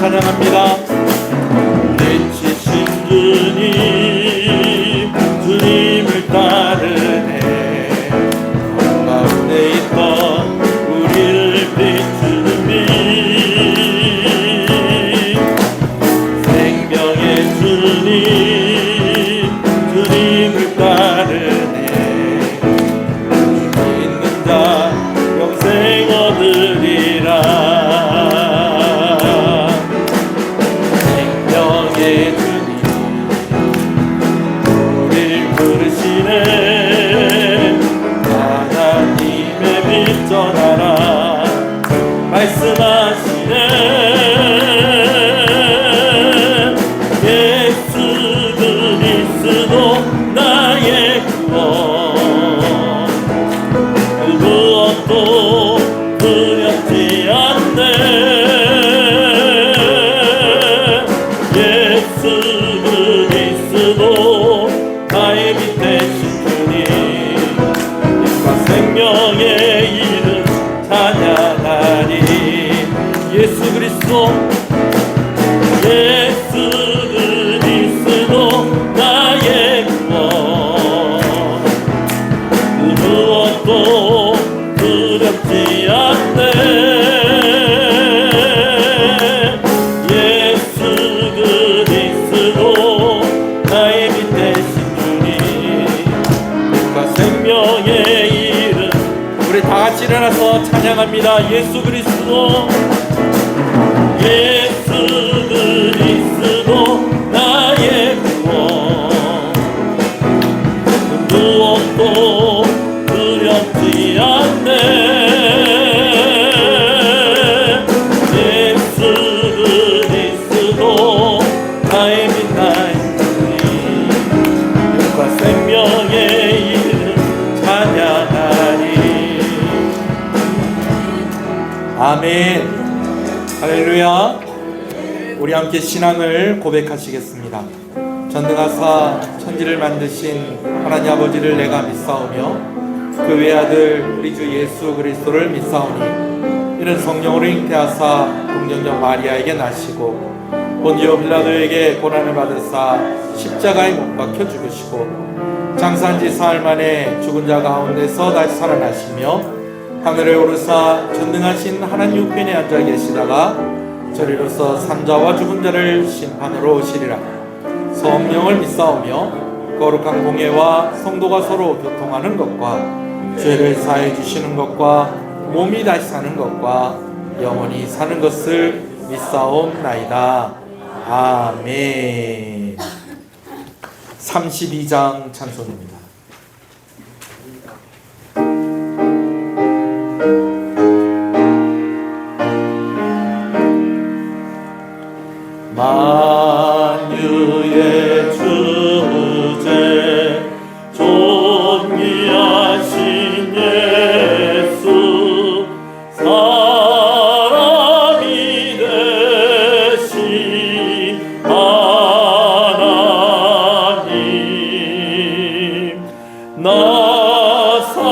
찬양합니다. 내치신 주님, 주님을 따르네. 가운데 있던 우리를 비추는 빛, 생명의 주님, 주님을 따르네. 믿는 자 영생 얻으리라. 생명의 주님, 우릴 부르시네. 하나님의 빛 전하라 말씀하시네. 예수 그리스도 나의 구원, 그 무엇도 두렵지 않네. 예수 그리스도 나의 빛 되신 주님, 이과 생명의 이름 찬양하리. 예수 그리스도, 예수 그리스도 나의 구원, 그 무엇도 두렵지 않네. 예수 그리스도 나의 빛 되신 주님, 그 생명의 이름. 우리 다같이 일어나서 찬양합니다. 예수 그리스도, 예수 그리스도 나의 구원, 그 무엇도 두렵지 않네. 예수 그리스도 나의 빛 나의 주님, 그 생명의 이름 찬양하리. 아멘. 할렐루야. 우리 함께 신앙을 고백하시겠습니다. 전능하사 천지를 만드신 하나님 아버지를 내가 믿사오며 그 외아들 우리 주 예수 그리스도를 믿사오니, 이는 성령으로 잉태하사 동정녀 마리아에게 나시고 본디오 빌라도에게 고난을 받으사 십자가에 못 박혀 죽으시고 장사한 지 사흘 만에 죽은 자 가운데서 다시 살아나시며 하늘에 오르사 전능하신 하나님 우편에 앉아 계시다가 저리로서 산자와 죽은 자를 심판으로 오시리라. 성령을 믿사오며 거룩한 공예와 성도가 서로 교통하는 것과 죄를 사해 주시는 것과 몸이 다시 사는 것과 영원히 사는 것을 믿사옵나이다. 아멘. 32장 찬송입니다. 만유의 주제 존귀하신 예수, 사람이 되신 하나님, 나사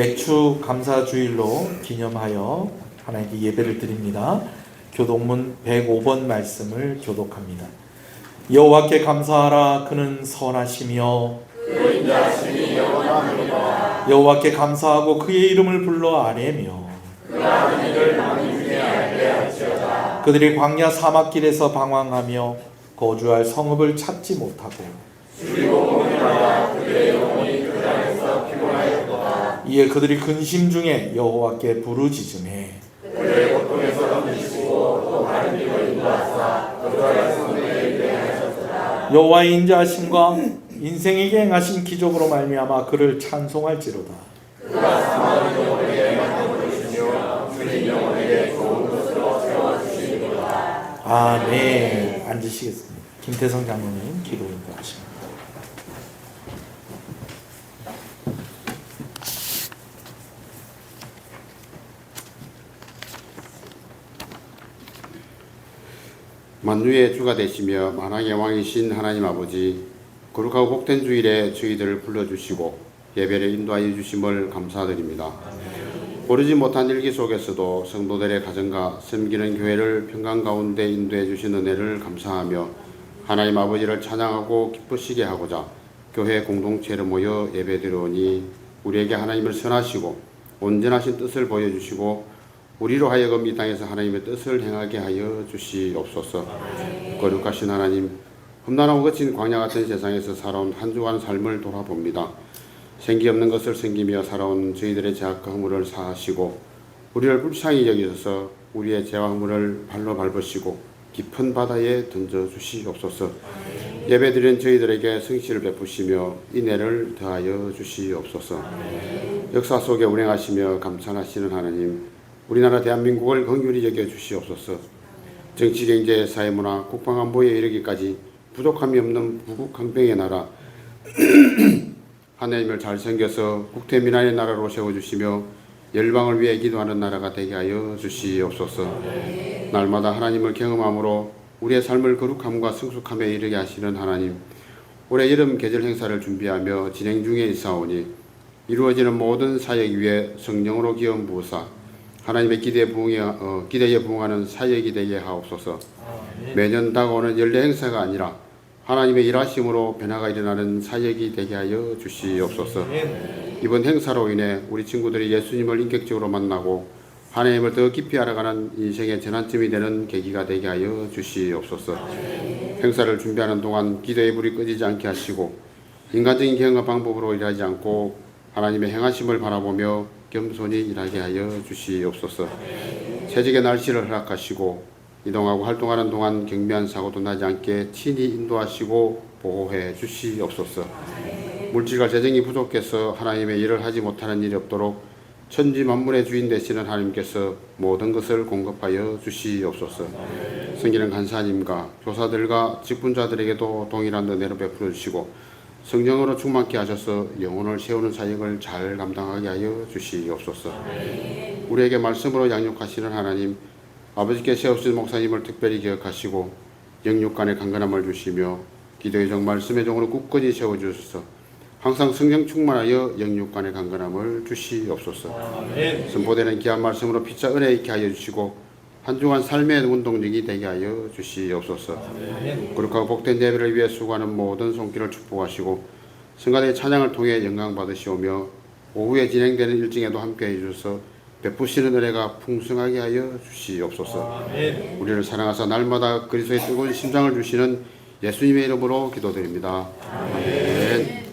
맥주 감사주일로 기념하여 하나님께 예배를 드립니다. 교독문 105번 말씀을 교독합니다. 여호와께 감사하라. 그는 선하시며 그 인자하심이 영원하니라. 여호와께 감사하고 그의 이름을 불러 아뢰며 그가 그 일을 만민 중에 알게 할지어다. 그들이 광야 사막길에서 방황하며 거주할 성읍을 찾지 못하고 줄이고 공명하여 그들의 영혼이 그 땅에서 피곤하였도다. 이에 그들이 근심 중에 여호와께 부르짖음해 그들의 고통에서 던지시고 또 바른 길로 인도하사 그들의 성내에 이르게 하셨도다. 여호와의 인자하심과 인생에게 행하신 기적으로 말미암아 그를 찬송할지로다. 그가 사망하는 영혼에게 만족을 주시며 주님 영혼에게 좋은 것으로 채워주시리로다. 아멘. 앉으시겠습니다. 김태성 장로님 기도 인도하십니다. 만유의 주가 되시며 만왕의 왕이신 하나님 아버지, 거룩하고 복된 주일에 저희들을 불러주시고 예배를 인도하여 주심을 감사드립니다. 고르지 못한 일기 속에서도 성도들의 가정과 섬기는 교회를 평강 가운데 인도해 주신 은혜를 감사하며 하나님 아버지를 찬양하고 기쁘시게 하고자 교회 공동체로 모여 예배드리오니 우리에게 하나님을 선하시고 온전하신 뜻을 보여주시고 우리로 하여금 이 땅에서 하나님의 뜻을 행하게 하여 주시옵소서. 거룩하신 하나님, 험난하고 거친 광야 같은 세상에서 살아온 한 주간 삶을 돌아봅니다. 생기 없는 것을 생기며 살아온 저희들의 죄악과 허물을 사하시고 우리를 불쌍히 여기셔서 우리의 죄와 허물을 발로 밟으시고 깊은 바다에 던져 주시옵소서. 예배드린 저희들에게 성실을 베푸시며 인애를 더하여 주시옵소서. 역사 속에 운행하시며 감찰하시는 하나님, 우리나라 대한민국을 긍휼히 여겨 주시옵소서. 정치, 경제, 사회문화, 국방안보에 이르기까지 부족함이 없는 부국강병의 나라 하나님을 잘 섬겨서 국태민안의 나라로 세워주시며 열방을 위해 기도하는 나라가 되게 하여 주시옵소서. 날마다 하나님을 경험함으로 우리의 삶을 거룩함과 성숙함에 이르게 하시는 하나님, 올해 여름 계절 행사를 준비하며 진행 중에 있사오니 이루어지는 모든 사역 위에 성령으로 기름 부으사 하나님의 기대에 부응하는 사역이 되게 하옵소서. 매년 다가오는 연례 행사가 아니라 하나님의 일하심으로 변화가 일어나는 사역이 되게 하여 주시옵소서. 이번 행사로 인해 우리 친구들이 예수님을 인격적으로 만나고 하나님을 더 깊이 알아가는 인생의 전환점이 되는 계기가 되게 하여 주시옵소서. 행사를 준비하는 동안 기도의 불이 꺼지지 않게 하시고 인간적인 경험과 방법으로 일하지 않고 하나님의 행하심을 바라보며 겸손히 일하게 하여 주시옵소서. 최적의 날씨를 허락하시고 이동하고 활동하는 동안 경미한 사고도 나지 않게 친히 인도하시고 보호해 주시옵소서. 물질과 재정이 부족해서 하나님의 일을 하지 못하는 일이 없도록 천지 만물의 주인 되시는 하나님께서 모든 것을 공급하여 주시옵소서. 성기는 간사님과 교사들과 직분자들에게도 동일한 은혜를 베풀어 주시고 성령으로 충만케 하셔서 영혼을 세우는 사역을 잘 감당하게 하여 주시옵소서. 우리에게 말씀으로 양육하시는 하나님, 아버지께 세우신 목사님을 특별히 기억하시고 영육간의 강건함을 주시며 기도의 종 말씀의 종으로 굳건히 세워주셔서 항상 성령 충만하여 영육간의 강건함을 주시옵소서. 선포되는 귀한 말씀으로 피차 은혜 있게 하여 주시고 한 주간 삶의 운동력이 되게 하여 주시옵소서. 거룩하고 복된 예배를 위해 수고하는 모든 손길을 축복하시고 성가대의 찬양을 통해 영광 받으시오며 오후에 진행되는 일정에도 함께해 주셔서 베푸시는 은혜가 풍성하게 하여 주시옵소서. 우리를 사랑하사 날마다 그리스도의 뜨거운 심장을 주시는 예수님의 이름으로 기도드립니다. 아멘.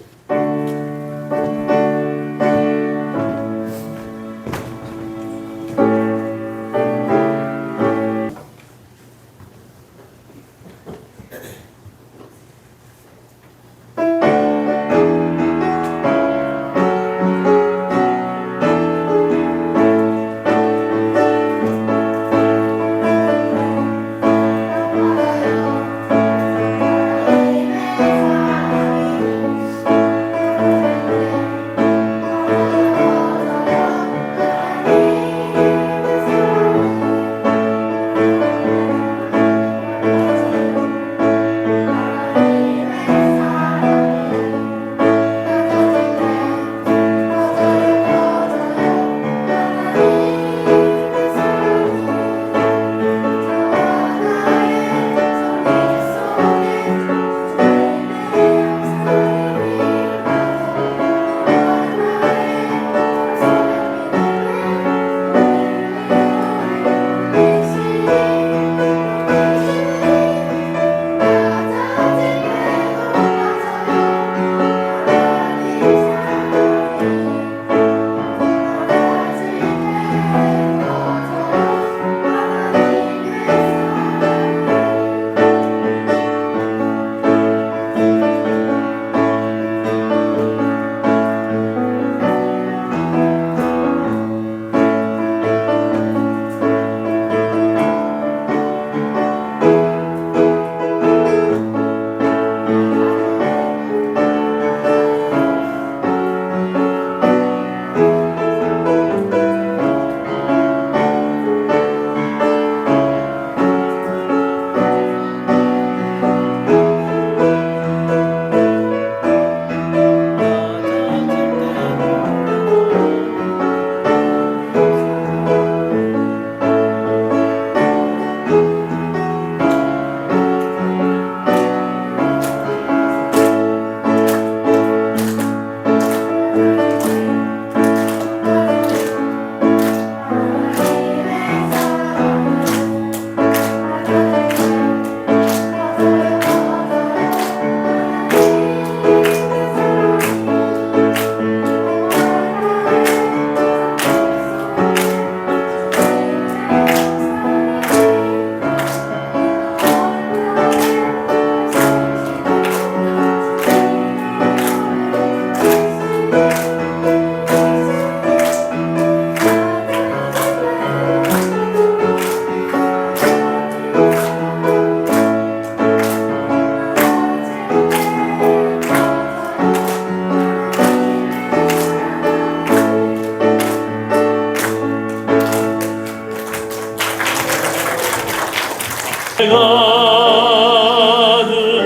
하늘을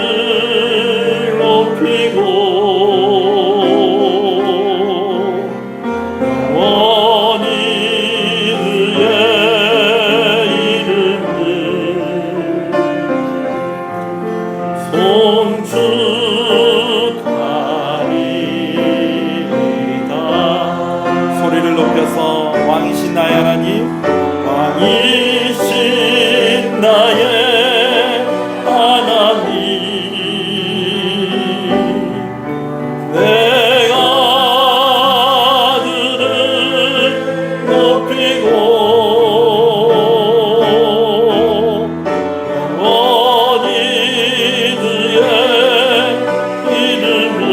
높이고 영원히 그의 이름을 송축하리이다. 소리를 높여서 왕이신 나의 하나님, 왕이신 나의 하나님, 내가 그를 높이고 영원히 그의 이름을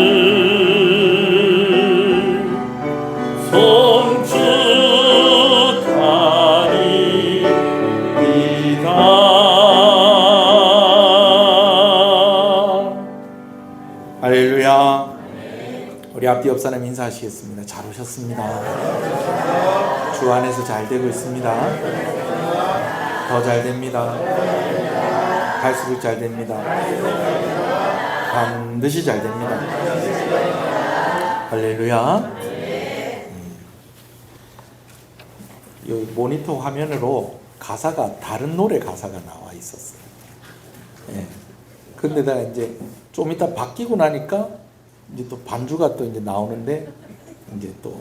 할렐루야. 우리 앞뒤 옆 사람 인사하시겠습니다. 잘 오셨습니다. 주 안에서 잘 되고 있습니다. 더 잘 됩니다. 갈수록 잘 됩니다. 반드시 잘 됩니다. 할렐루야. 이 모니터 화면으로 가사가 다른 노래 가사가 나와 있었어요. 예. 근데다가 이제 좀 이따 바뀌고 나니까 이제 또 반주가 또 이제 나오는데 이제 또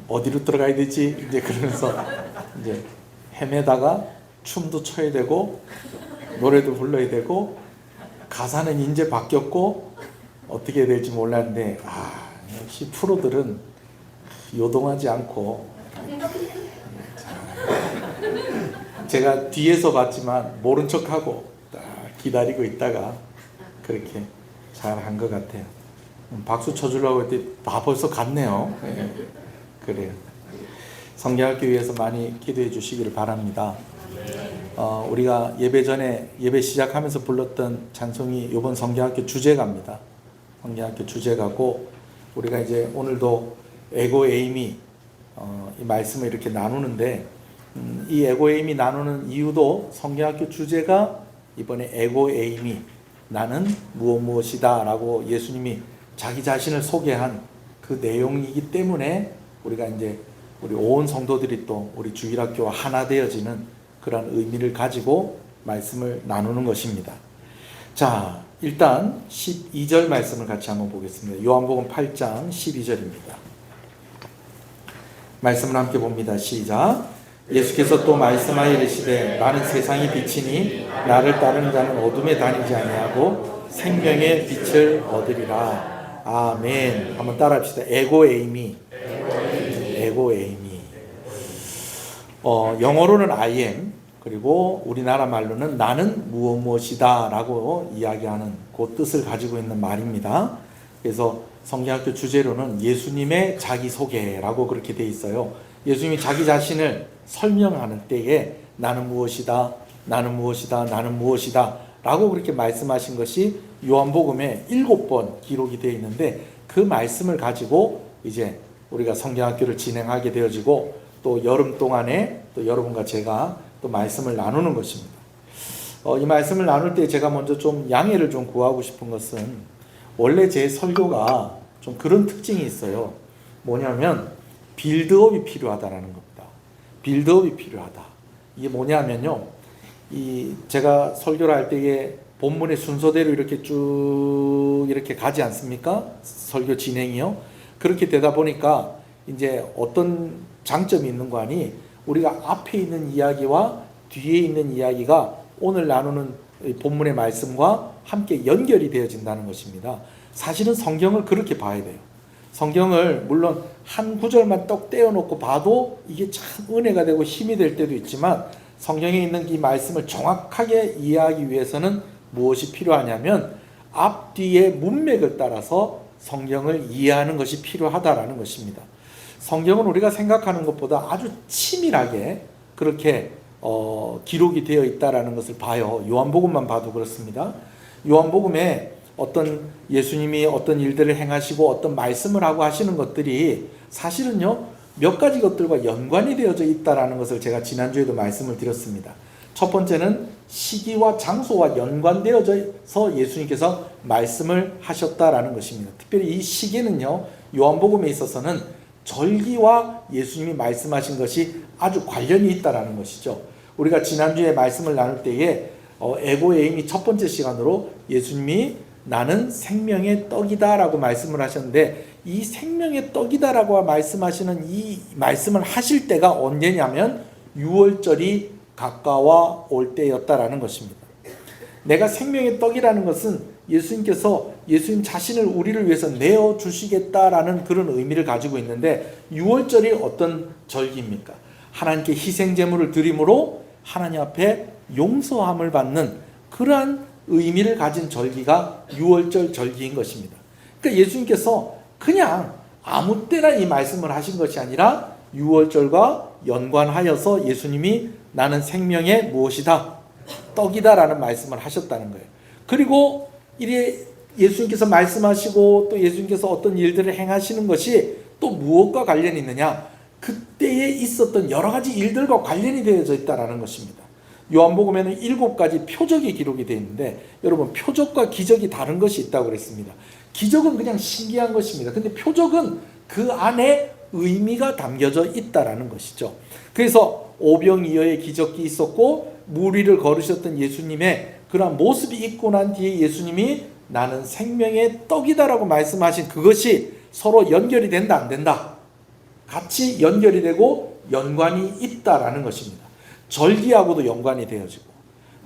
어디로 들어가야 되지? 이제 그러면서 이제 헤매다가 춤도 춰야 되고 노래도 불러야 되고 가사는 이제 바뀌었고 어떻게 해야 될지 몰랐는데 역시 프로들은 요동하지 않고 제가 뒤에서 봤지만 모른 척하고 딱 기다리고 있다가 그렇게 잘 한 것 같아요. 박수 쳐주려고 했더니 벌써 갔네요. 네, 그래요. 성경학교 위해서 많이 기도해 주시기를 바랍니다. 우리가 예배 전에 예배 시작하면서 불렀던 찬송이 이번 성경학교 주제가입니다. 성경학교 주제가고 우리가 이제 오늘도 에고 에이미 이 말씀을 이렇게 나누는데 이 에고 에이미 나누는 이유도 성경학교 주제가 이번에 에고 에이미 나는 무엇이다 라고 예수님이 자기 자신을 소개한 그 내용이기 때문에 우리가 이제 우리 온 성도들이 또 우리 주일학교와 하나 되어지는 그런 의미를 가지고 말씀을 나누는 것입니다. 자, 일단 12절 말씀을 같이 한번 보겠습니다. 요한복음 8장 12절입니다. 말씀을 함께 봅니다. 시작. 예수께서 또 말씀하여 이르시되 나는 세상의 빛이니 나를 따르는 자는 어둠에 다니지 아니하고 생명의 빛을 얻으리라. 아멘. 한번 따라합시다. 에고 에이미. 에고 에이미. 영어로는 I am, 그리고 우리나라 말로는 나는 무엇이다 라고 이야기하는 그 뜻을 가지고 있는 말입니다. 그래서 성경학교 주제로는 예수님의 자기소개라고 그렇게 돼 있어요. 예수님이 자기 자신을 설명하는 때에 나는 무엇이다, 나는 무엇이다, 나는 무엇이다 라고 그렇게 말씀하신 것이 요한복음에 7번 기록이 되어 있는데 그 말씀을 가지고 이제 우리가 성경학교를 진행하게 되어지고 또 여름 동안에 또 여러분과 제가 또 말씀을 나누는 것입니다. 이 말씀을 나눌 때 제가 먼저 좀 양해를 좀 구하고 싶은 것은 원래 제 설교가 좀 그런 특징이 있어요. 뭐냐면 빌드업이 필요하다라는 겁니다. 빌드업이 필요하다. 이게 뭐냐면요. 제가 설교를 할 때에 본문의 순서대로 이렇게 쭉 이렇게 가지 않습니까? 설교 진행이요. 그렇게 되다 보니까 이제 어떤 장점이 있는 거 아니? 우리가 앞에 있는 이야기와 뒤에 있는 이야기가 오늘 나누는 본문의 말씀과 함께 연결이 되어진다는 것입니다. 사실은 성경을 그렇게 봐야 돼요. 성경을 물론 한 구절만 떡 떼어놓고 봐도 이게 참 은혜가 되고 힘이 될 때도 있지만 성경에 있는 이 말씀을 정확하게 이해하기 위해서는 무엇이 필요하냐면 앞뒤의 문맥을 따라서 성경을 이해하는 것이 필요하다라는 것입니다. 성경은 우리가 생각하는 것보다 아주 치밀하게 그렇게 기록이 되어 있다라는 것을 봐요. 요한복음만 봐도 그렇습니다. 요한복음에 어떤 예수님이 어떤 일들을 행하시고 어떤 말씀을 하고 하시는 것들이 사실은요 몇 가지 것들과 연관이 되어져 있다라는 것을 제가 지난주에도 말씀을 드렸습니다. 첫 번째는 시기와 장소와 연관되어져서 예수님께서 말씀을 하셨다라는 것입니다. 특별히 이 시기는요, 요한복음에 있어서는 절기와 예수님이 말씀하신 것이 아주 관련이 있다라는 것이죠. 우리가 지난주에 말씀을 나눌 때에 에고에임이 첫 번째 시간으로 예수님이 나는 생명의 떡이다 라고 말씀을 하셨는데, 이 생명의 떡이다 라고 말씀하시는 이 말씀을 하실 때가 언제냐면 6월절이 가까워 올 때였다라는 것입니다. 내가 생명의 떡이라는 것은 예수님께서 예수님 자신을 우리를 위해서 내어주시겠다라는 그런 의미를 가지고 있는데, 6월절이 어떤 절기입니까? 하나님께 희생제물을 드림으로 하나님 앞에 용서함을 받는 그러한 의미를 가진 절기가 6월절 절기인 것입니다. 그러니까 예수님께서 그냥 아무 때나 이 말씀을 하신 것이 아니라 6월절과 연관하여서 예수님이 나는 생명의 무엇이다? 떡이다 라는 말씀을 하셨다는 거예요. 그리고 이래 예수님께서 말씀하시고 또 예수님께서 어떤 일들을 행하시는 것이 또 무엇과 관련이 있느냐? 그때에 있었던 여러 가지 일들과 관련이 되어져 있다는 것입니다. 요한복음에는 7가지 표적이 기록이 되어 있는데, 여러분 표적과 기적이 다른 것이 있다고 그랬습니다. 기적은 그냥 신기한 것입니다. 근데 표적은 그 안에 의미가 담겨져 있다라는 것이죠. 그래서 오병이어의 기적이 있었고, 물 위를 걸으셨던 예수님의 그러한 모습이 있고 난 뒤에 예수님이 나는 생명의 떡이다라고 말씀하신 그것이 서로 연결이 된다 안 된다? 같이 연결이 되고 연관이 있다라는 것입니다. 절기하고도 연관이 되어지고,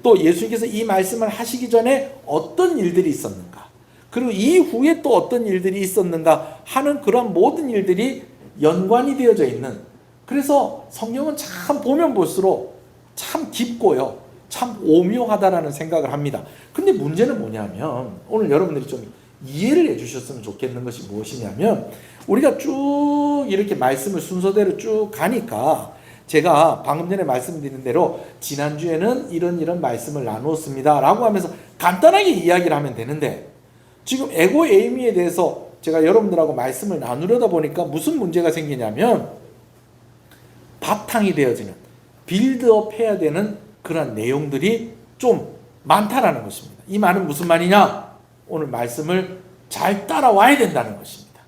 또 예수님께서 이 말씀을 하시기 전에 어떤 일들이 있었는가, 그리고 이후에 또 어떤 일들이 있었는가 하는 그런 모든 일들이 연관이 되어져 있는, 그래서 성경은 참 보면 볼수록 참 깊고요, 참 오묘하다라는 생각을 합니다. 근데 문제는 뭐냐면, 오늘 여러분들이 좀 이해를 해주셨으면 좋겠는 것이 무엇이냐면, 우리가 쭉 이렇게 말씀을 순서대로 쭉 가니까, 제가 방금 전에 말씀드린 대로 지난주에는 이런 말씀을 나누었습니다 라고 하면서 간단하게 이야기를 하면 되는데, 지금 에고에이미에 대해서 제가 여러분들하고 말씀을 나누려다 보니까 무슨 문제가 생기냐면, 바탕이 되어지는, 빌드업 해야 되는 그런 내용들이 좀 많다라는 것입니다. 이 말은 무슨 말이냐? 오늘 말씀을 잘 따라와야 된다는 것입니다.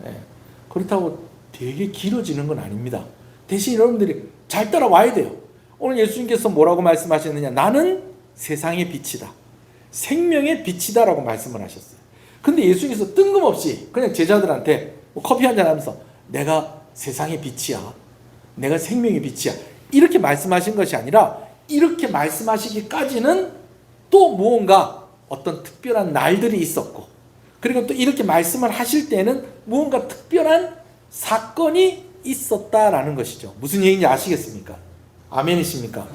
네. 그렇다고 되게 길어지는 건 아닙니다. 대신 여러분들이 잘 따라와야 돼요. 오늘 예수님께서 뭐라고 말씀하셨느냐? 나는 세상의 빛이다, 생명의 빛이다 라고 말씀을 하셨어요. 근데 예수님께서 뜬금없이 그냥 제자들한테 커피 한잔 하면서 내가 세상의 빛이야, 내가 생명의 빛이야, 이렇게 말씀하신 것이 아니라, 이렇게 말씀하시기까지는 또 무언가 어떤 특별한 날들이 있었고, 그리고 또 이렇게 말씀을 하실 때는 무언가 특별한 사건이 있었다라는 것이죠. 무슨 얘기인지 아시겠습니까? 아멘이십니까?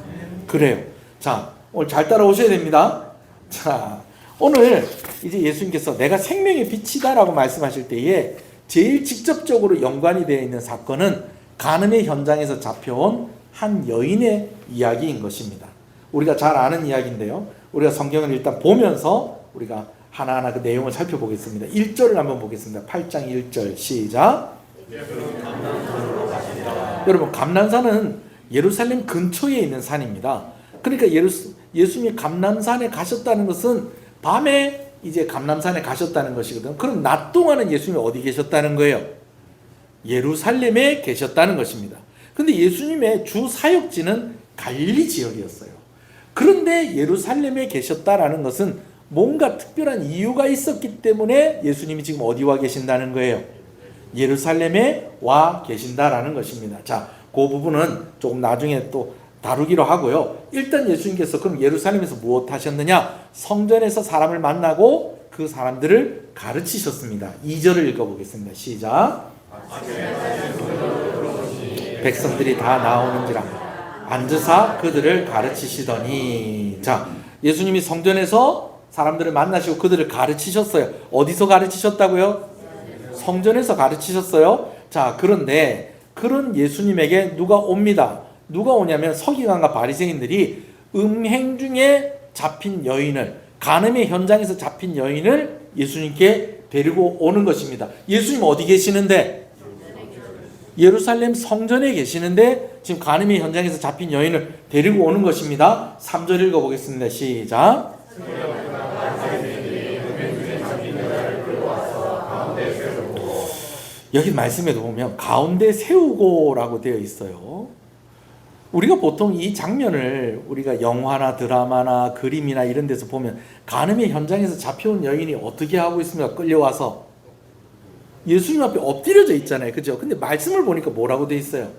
그래요. 자, 오늘 잘 따라오셔야 됩니다. 자, 오늘 이제 예수님께서 내가 생명의 빛이다 라고 말씀하실 때에 제일 직접적으로 연관이 되어 있는 사건은 간음의 현장에서 잡혀온 한 여인의 이야기인 것입니다. 우리가 잘 아는 이야기인데요, 우리가 성경을 일단 보면서 우리가 하나하나 그 내용을 살펴보겠습니다. 1절을 한번 보겠습니다. 8장 1절 시작. 여러분, 감람산은 예루살렘 근처에 있는 산입니다. 그러니까 예수님이 감람산에 가셨다는 것은 밤에 이제 감람산에 가셨다는 것이거든요. 그럼 낮 동안은 예수님이 어디 계셨다는 거예요? 예루살렘에 계셨다는 것입니다. 근데 예수님의 주 사역지는 갈릴리 지역이었어요. 그런데 예루살렘에 계셨다라는 것은 뭔가 특별한 이유가 있었기 때문에 예수님이 지금 어디 와 계신다는 거예요? 예루살렘에 와 계신다라는 것입니다. 자, 그 부분은 조금 나중에 또 다루기로 하고요. 일단 예수님께서 그럼 예루살렘에서 무엇 하셨느냐? 성전에서 사람을 만나고 그 사람들을 가르치셨습니다. 2절을 읽어보겠습니다. 시작. 백성들이 다 나오는지라 앉으사 그들을 가르치시더니. 자, 예수님이 성전에서 사람들을 만나시고 그들을 가르치셨어요. 어디서 가르치셨다고요? 성전에서 가르치셨어요. 자, 그런데 그런 예수님에게 누가 옵니다. 누가 오냐면 서기관과 바리새인들이 음행 중에 잡힌 여인을, 간음의 현장에서 잡힌 여인을 예수님께 데리고 오는 것입니다. 예수님 어디 계시는데? 예루살렘 성전에 계시는데 지금 간음의 현장에서 잡힌 여인을 데리고 오는 것입니다. 3절 읽어보겠습니다. 시작. 여기 말씀에도 보면 가운데 세우고라고 되어 있어요. 우리가 보통 이 장면을 우리가 영화나 드라마나 그림이나 이런 데서 보면 간음의 현장에서 잡혀온 여인이 어떻게 하고 있습니까? 끌려와서 예수님 앞에 엎드려져 있잖아요. 그죠? 근데 말씀을 보니까 뭐라고 되어 있어요?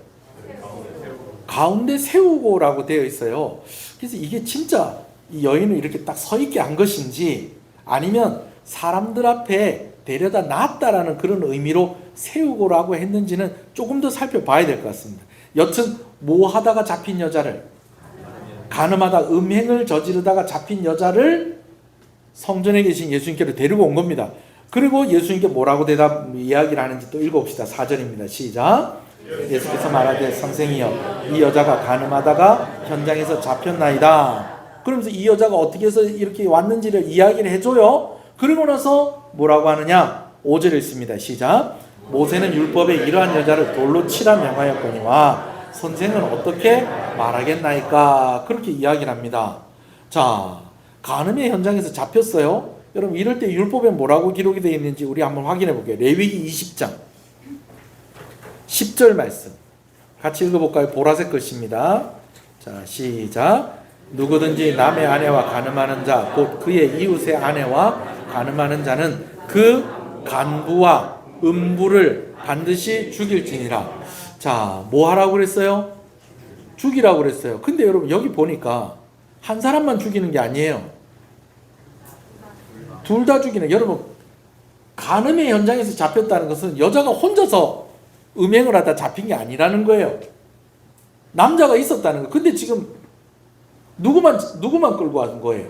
가운데 세우고라고 되어 있어요. 그래서 이게 진짜 이 여인을 이렇게 딱 서 있게 한 것인지 아니면 사람들 앞에 데려다 놨다라는 그런 의미로 세우고라고 했는지는 조금 더 살펴봐야 될 것 같습니다. 여튼 뭐 하다가 잡힌 여자를, 간음하다 음행을 저지르다가 잡힌 여자를 성전에 계신 예수님께로 데리고 온 겁니다. 그리고 예수님께 뭐라고 이야기를 하는지 또 읽어봅시다. 4절입니다. 시작. 예수께서 말하되 선생이여 이 여자가 간음하다가 현장에서 잡혔나이다. 그러면서 이 여자가 어떻게 해서 이렇게 왔는지를 이야기를 해줘요. 그리고 나서 뭐라고 하느냐? 5절 읽습니다. 시작. 모세는 율법에 이러한 여자를 돌로 치라 명하였거니와 선생은 어떻게 말하겠나이까? 그렇게 이야기를 합니다. 자, 간음의 현장에서 잡혔어요. 여러분 이럴 때 율법에 뭐라고 기록이 되어 있는지 우리 한번 확인해 볼게요. 레위기 20장 10절 말씀 같이 읽어볼까요? 보라색 글씨입니다. 자, 시작. 누구든지 남의 아내와 간음하는 자 곧 그의 이웃의 아내와 간음하는 자는 그 간부와 음부를 반드시 죽일지니라. 자, 뭐 하라고 그랬어요? 죽이라고 그랬어요. 근데 여러분 여기 보니까 한 사람만 죽이는 게 아니에요. 둘 다 죽이는. 여러분 간음의 현장에서 잡혔다는 것은 여자가 혼자서 음행을 하다 잡힌 게 아니라는 거예요. 남자가 있었다는 거. 근데 지금 누구만 끌고 온 거예요?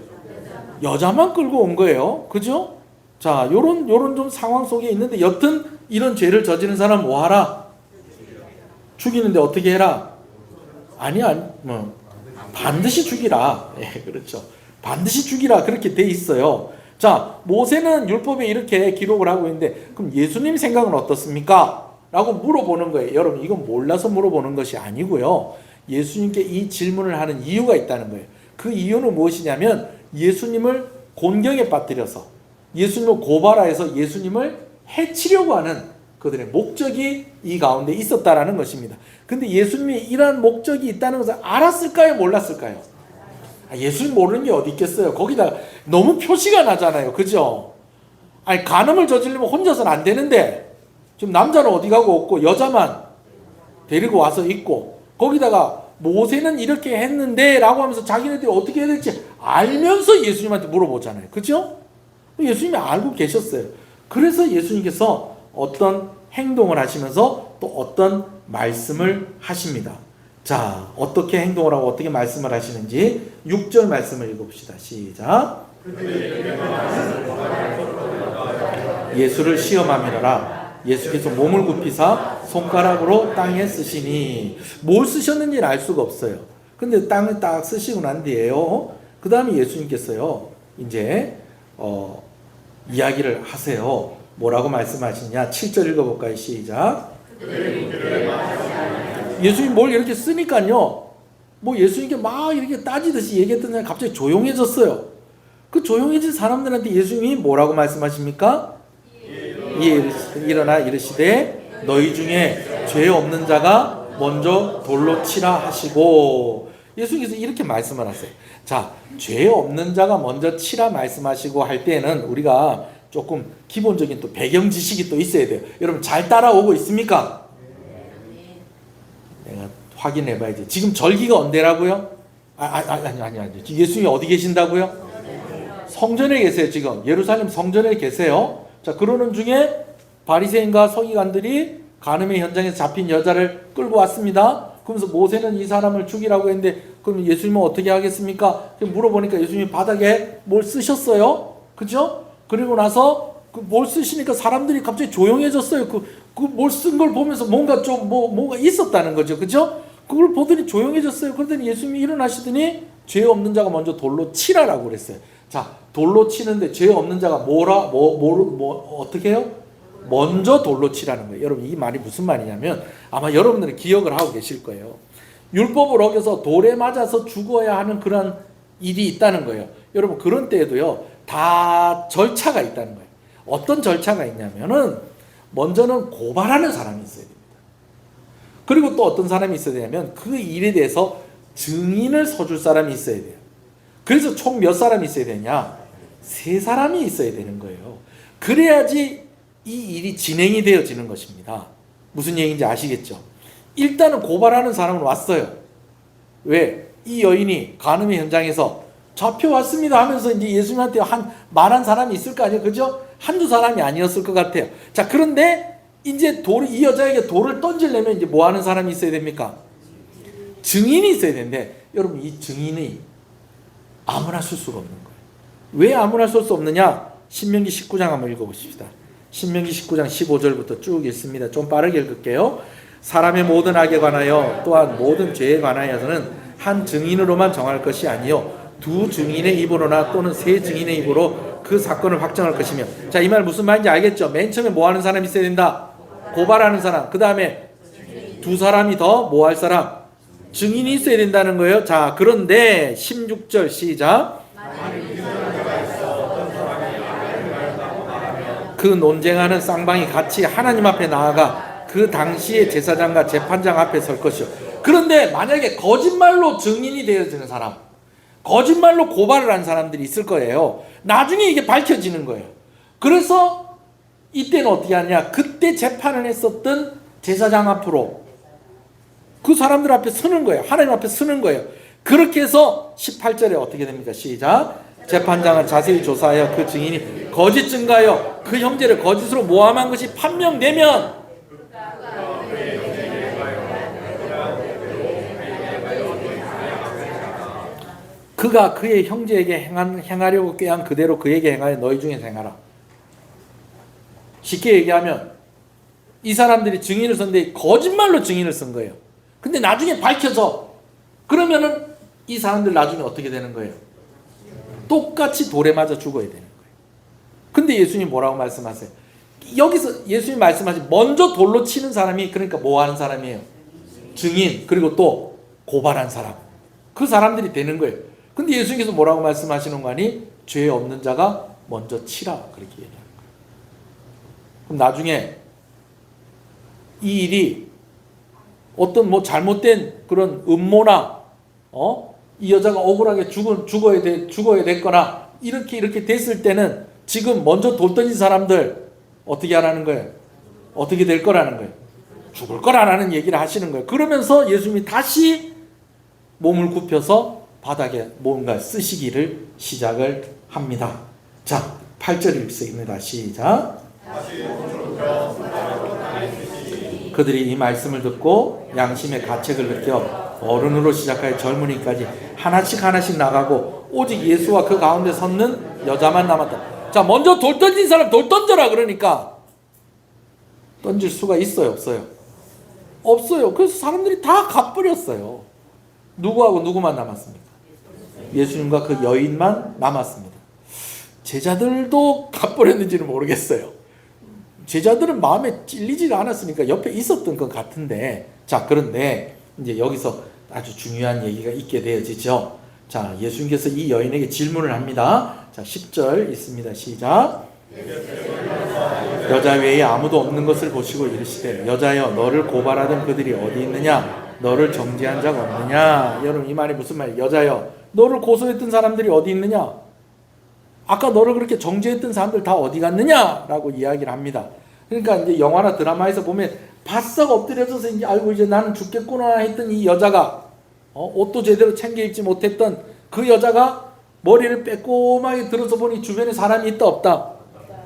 여자만 끌고 온 거예요. 그죠? 자, 요런 좀 상황 속에 있는데 여튼 이런 죄를 저지른 사람 뭐 하라? 죽이는데 어떻게 해라? 반드시 죽이라. 예, 그렇죠. 반드시 죽이라 그렇게 돼 있어요. 자, 모세는 율법에 이렇게 기록을 하고 있는데 그럼 예수님 생각은 어떻습니까? 라고 물어보는 거예요. 여러분 이건 몰라서 물어보는 것이 아니고요. 예수님께 이 질문을 하는 이유가 있다는 거예요. 그 이유는 무엇이냐면 예수님을 곤경에 빠뜨려서 예수님을 고발하여서 예수님을 해치려고 하는 그들의 목적이 이 가운데 있었다라는 것입니다. 근데 예수님이 이러한 목적이 있다는 것을 알았을까요? 몰랐을까요? 예수님 모르는 게 어디 있겠어요. 거기다 너무 표시가 나잖아요. 그죠? 아니 간음을 저지르면 혼자서는 안 되는데 지금 남자는 어디 가고 없고 여자만 데리고 와서 있고 거기다가 모세는 이렇게 했는데 라고 하면서 자기네들이 어떻게 해야 될지 알면서 예수님한테 물어보잖아요. 그죠? 예수님이 알고 계셨어요. 그래서 예수님께서 어떤 행동을 하시면서 또 어떤 말씀을 하십니다. 자, 어떻게 행동을 하고 어떻게 말씀을 하시는지 6절 말씀을 읽어봅시다. 시작. 예수를 시험하미라. 예수께서 몸을 굽히사 손가락으로 땅에 쓰시니 뭘 쓰셨는지는 알 수가 없어요. 근데 땅에 딱 쓰시고 난 뒤에요. 그 다음에 예수님께서요 이제 이야기를 하세요. 뭐라고 말씀하시냐? 7절 읽어볼까요? 시작. 예수님 뭘 이렇게 쓰니까요. 뭐 예수님께 막 이렇게 따지듯이 얘기했던 사람이 갑자기 조용해졌어요. 그 조용해진 사람들한테 예수님이 뭐라고 말씀하십니까? 일어나 이르시되 너희 중에 죄 없는 자가 먼저 돌로 치라 하시고 예수님께서 이렇게 말씀을 하세요. 자, 죄 없는 자가 먼저 치라 말씀하시고 할 때는 우리가 조금 기본적인 또 배경 지식이 또 있어야 돼요. 여러분 잘 따라오고 있습니까? 내가 확인해 봐야지. 지금 절기가 언제라고요? 아니. 예수님이 어디 계신다고요? 성전에 계세요. 지금 예루살렘 성전에 계세요. 자, 그러는 중에 바리새인과 서기관들이 간음의 현장에서 잡힌 여자를 끌고 왔습니다. 그러면서 모세는 이 사람을 죽이라고 했는데 그럼 예수님은 어떻게 하겠습니까? 물어보니까 예수님이 바닥에 뭘 쓰셨어요. 그죠? 그리고 나서 그 뭘 쓰시니까 사람들이 갑자기 조용해졌어요. 그 뭘 쓴 걸 보면서 뭔가 좀 뭐가 있었다는 거죠. 그죠? 그걸 보더니 조용해졌어요. 그러더니 예수님이 일어나시더니 죄 없는 자가 먼저 돌로 치라라고 그랬어요. 자, 돌로 치는데 죄 없는 자가 어떻게 해요? 먼저 돌로 치라는 거예요. 여러분 이 말이 무슨 말이냐면 아마 여러분들은 기억을 하고 계실 거예요. 율법을 어겨서 돌에 맞아서 죽어야 하는 그런 일이 있다는 거예요. 여러분 그런 때에도요 다 절차가 있다는 거예요. 어떤 절차가 있냐면은 먼저는 고발하는 사람이 있어야 됩니다. 그리고 또 어떤 사람이 있어야 되냐면 그 일에 대해서 증인을 서줄 사람이 있어야 돼요. 그래서 총 몇 사람이 있어야 되냐? 3사람이 있어야 되는 거예요. 그래야지 이 일이 진행이 되어지는 것입니다. 무슨 얘기인지 아시겠죠? 일단은 고발하는 사람은 왔어요. 왜? 이 여인이 간음의 현장에서 잡혀왔습니다 하면서 이제 예수님한테 말한 사람이 있을 거 아니에요? 그죠? 한두 사람이 아니었을 것 같아요. 자, 그런데 이제 이 여자에게 돌을 던지려면 이제 뭐 하는 사람이 있어야 됩니까? 증인이 있어야 되는데, 여러분, 이 증인이 아무나 쓸 수가 없는 거예요. 왜 아무나 쓸 수 없느냐? 신명기 19장 한번 읽어보십시다. 신명기 19장 15절부터 쭉 읽습니다. 좀 빠르게 읽을게요. 사람의 모든 악에 관하여 또한 모든 죄에 관하여서는 한 증인으로만 정할 것이 아니요 두 증인의 입으로나 또는 세 증인의 입으로 그 사건을 확정할 것이며. 자, 이 말 무슨 말인지 알겠죠? 맨 처음에 뭐 하는 사람이 있어야 된다? 고발하는 사람. 그 다음에 두 사람이 더 뭐 할 사람? 증인이 있어야 된다는 거예요. 자, 그런데 16절 시작. 그 논쟁하는 쌍방이 같이 하나님 앞에 나아가 그 당시의 제사장과 재판장 앞에 설 것이요. 그런데 만약에 거짓말로 증인이 되어지는 사람, 거짓말로 고발을 한 사람들이 있을 거예요. 나중에 이게 밝혀지는 거예요. 그래서 이때는 어떻게 하느냐? 그때 재판을 했었던 제사장 앞으로 그 사람들 앞에 서는 거예요. 하나님 앞에 서는 거예요. 그렇게 해서 18절에 어떻게 됩니까? 시작. 재판장은 자세히 조사하여 그 증인이 거짓 증가하여 그 형제를 거짓으로 모함한 것이 판명되면 그가 그의 형제에게 행하려고 꾀한 그대로 그에게 행하여 너희 중에서 행하라. 쉽게 얘기하면 이 사람들이 증인을 썼는데 거짓말로 증인을 쓴 거예요. 근데 나중에 밝혀서 그러면은 이 사람들 나중에 어떻게 되는 거예요? 똑같이 돌에 맞아 죽어야 되는 거예요. 근데 예수님 뭐라고 말씀하세요? 여기서 예수님 말씀하신 먼저 돌로 치는 사람이 그러니까 뭐 하는 사람이에요? 증인, 그리고 또 고발한 사람. 그 사람들이 되는 거예요. 근데 예수님께서 뭐라고 말씀하시는 거 아니? 죄 없는 자가 먼저 치라. 그렇게 얘기하는 거예요. 그럼 나중에 이 일이 어떤 뭐 잘못된 그런 음모나 이 여자가 억울하게 죽어야 됐거나 이렇게 됐을 때는 지금 먼저 돌 던진 사람들 어떻게 하라는 거예요? 어떻게 될 거라는 거예요? 죽을 거라는 얘기를 하시는 거예요. 그러면서 예수님이 다시 몸을 굽혀서 바닥에 뭔가 쓰시기를 시작을 합니다. 자, 8절 읽습니다. 시작. 그들이 이 말씀을 듣고 양심의 가책을 느껴 어른으로 시작하여 젊은이까지 하나씩 나가고 오직 예수와 그 가운데 섰는 여자만 남았다. 자, 먼저 돌 던진 사람 돌 던져라 그러니까 던질 수가 있어요, 없어요? 없어요. 그래서 사람들이 다 가버렸어요. 누구하고 누구만 남았습니까? 예수님과 그 여인만 남았습니다. 제자들도 가버렸는지는 모르겠어요. 제자들은 마음에 찔리지 않았으니까 옆에 있었던 것 같은데, 자, 그런데 이제 여기서 아주 중요한 얘기가 있게 되어지죠. 자, 예수님께서 이 여인에게 질문을 합니다. 자, 10절 있습니다. 시작. 여자 외에 아무도 없는 것을 보시고 이르시되 여자여 너를 고발하던 그들이 어디 있느냐? 너를 정죄한 자가 없느냐? 여러분 이 말이 무슨 말이에요? 여자여 너를 고소했던 사람들이 어디 있느냐? 아까 너를 그렇게 정죄했던 사람들 다 어디 갔느냐? 라고 이야기를 합니다. 그러니까 이제 영화나 드라마에서 보면 바싹 엎드려져서 이제 아이고 이제 나는 죽겠구나 했던 이 여자가 옷도 제대로 챙겨 입지 못했던 그 여자가 머리를 빼꼼하게 들어서 보니 주변에 사람이 있다 없다?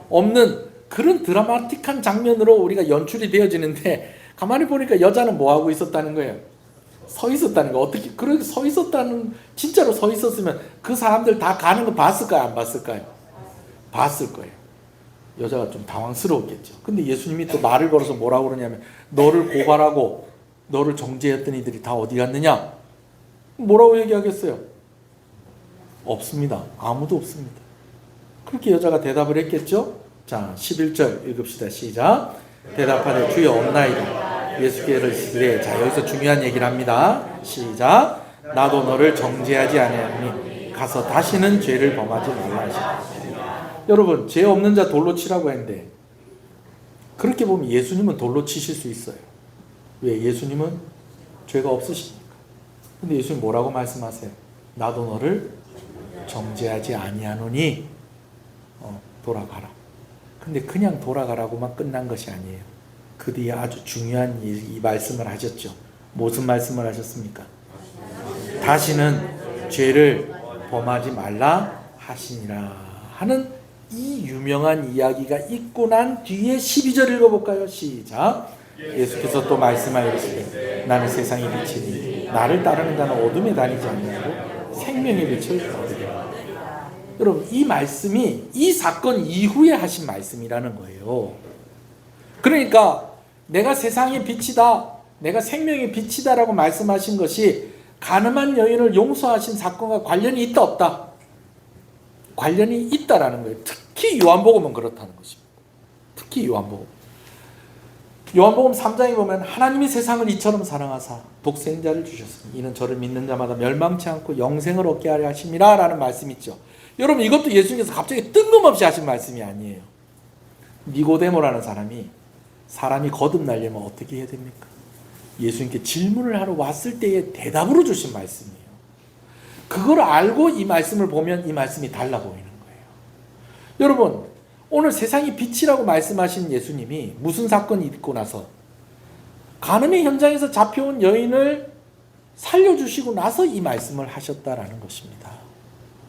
없는 그런 드라마틱한 장면으로 우리가 연출이 되어지는데 가만히 보니까 여자는 뭐 하고 있었다는 거예요? 서 있었다는 거. 어떻게 그렇게 서 있었다는, 진짜로 서 있었으면 그 사람들 다 가는 거 봤을까요? 안 봤을까요? 봤을 거예요. 여자가 좀 당황스러웠겠죠. 근데 예수님이 또 말을 걸어서 뭐라고 그러냐면 너를 고발하고 너를 정죄했던 이들이 다 어디 갔느냐? 뭐라고 얘기하겠어요? 없습니다. 아무도 없습니다. 그렇게 여자가 대답을 했겠죠? 자, 11절 읽읍시다. 시작. 대답하되 주여 없나이다. 예수께서 이르시되, 자, 여기서 중요한 얘기를 합니다. 시작. 나도 너를 정죄하지 아니하니 가서 다시는 죄를 범하지 말라 하시라. 여러분, 죄 없는 자 돌로 치라고 했는데 그렇게 보면 예수님은 돌로 치실 수 있어요. 왜? 예수님은 죄가 없으십니까? 근데 예수님 뭐라고 말씀하세요? 나도 너를 정죄하지 아니하노니 돌아가라. 근데 그냥 돌아가라고만 끝난 것이 아니에요. 그 뒤에 아주 중요한 이 말씀을 하셨죠. 무슨 말씀을 하셨습니까? 다시는 죄를 범하지 말라 하시니라 하는 이 유명한 이야기가 있고 난 뒤에 12절 읽어볼까요? 시작. 예수께서 또 말씀하여 이르시되 나는 세상의 빛이니 나를 따르는 자는 어둠에 다니지 아니하고 생명의 빛을 얻으리라. 여러분, 이 말씀이 이 사건 이후에 하신 말씀이라는 거예요. 그러니까 내가 세상의 빛이다, 내가 생명의 빛이다 라고 말씀하신 것이 가늠한 여인을 용서하신 사건과 관련이 있다 없다? 관련이 있다라는 거예요. 특히 요한복음은 그렇다는 것입니다. 특히 요한복음 3장에 보면 하나님이 세상을 이처럼 사랑하사 독생자를 주셨으니 이는 저를 믿는 자마다 멸망치 않고 영생을 얻게 하려 하심이라 라는 말씀이 있죠. 여러분, 이것도 예수님께서 갑자기 뜬금없이 하신 말씀이 아니에요. 니고데모라는 사람이 거듭나려면 어떻게 해야 됩니까? 예수님께 질문을 하러 왔을 때에 대답으로 주신 말씀이에요. 그걸 알고 이 말씀을 보면 이 말씀이 달라 보이는 거예요. 여러분, 오늘 세상이 빛이라고 말씀하신 예수님이 무슨 사건이 있고 나서 간음의 현장에서 잡혀온 여인을 살려주시고 나서 이 말씀을 하셨다라는 것입니다.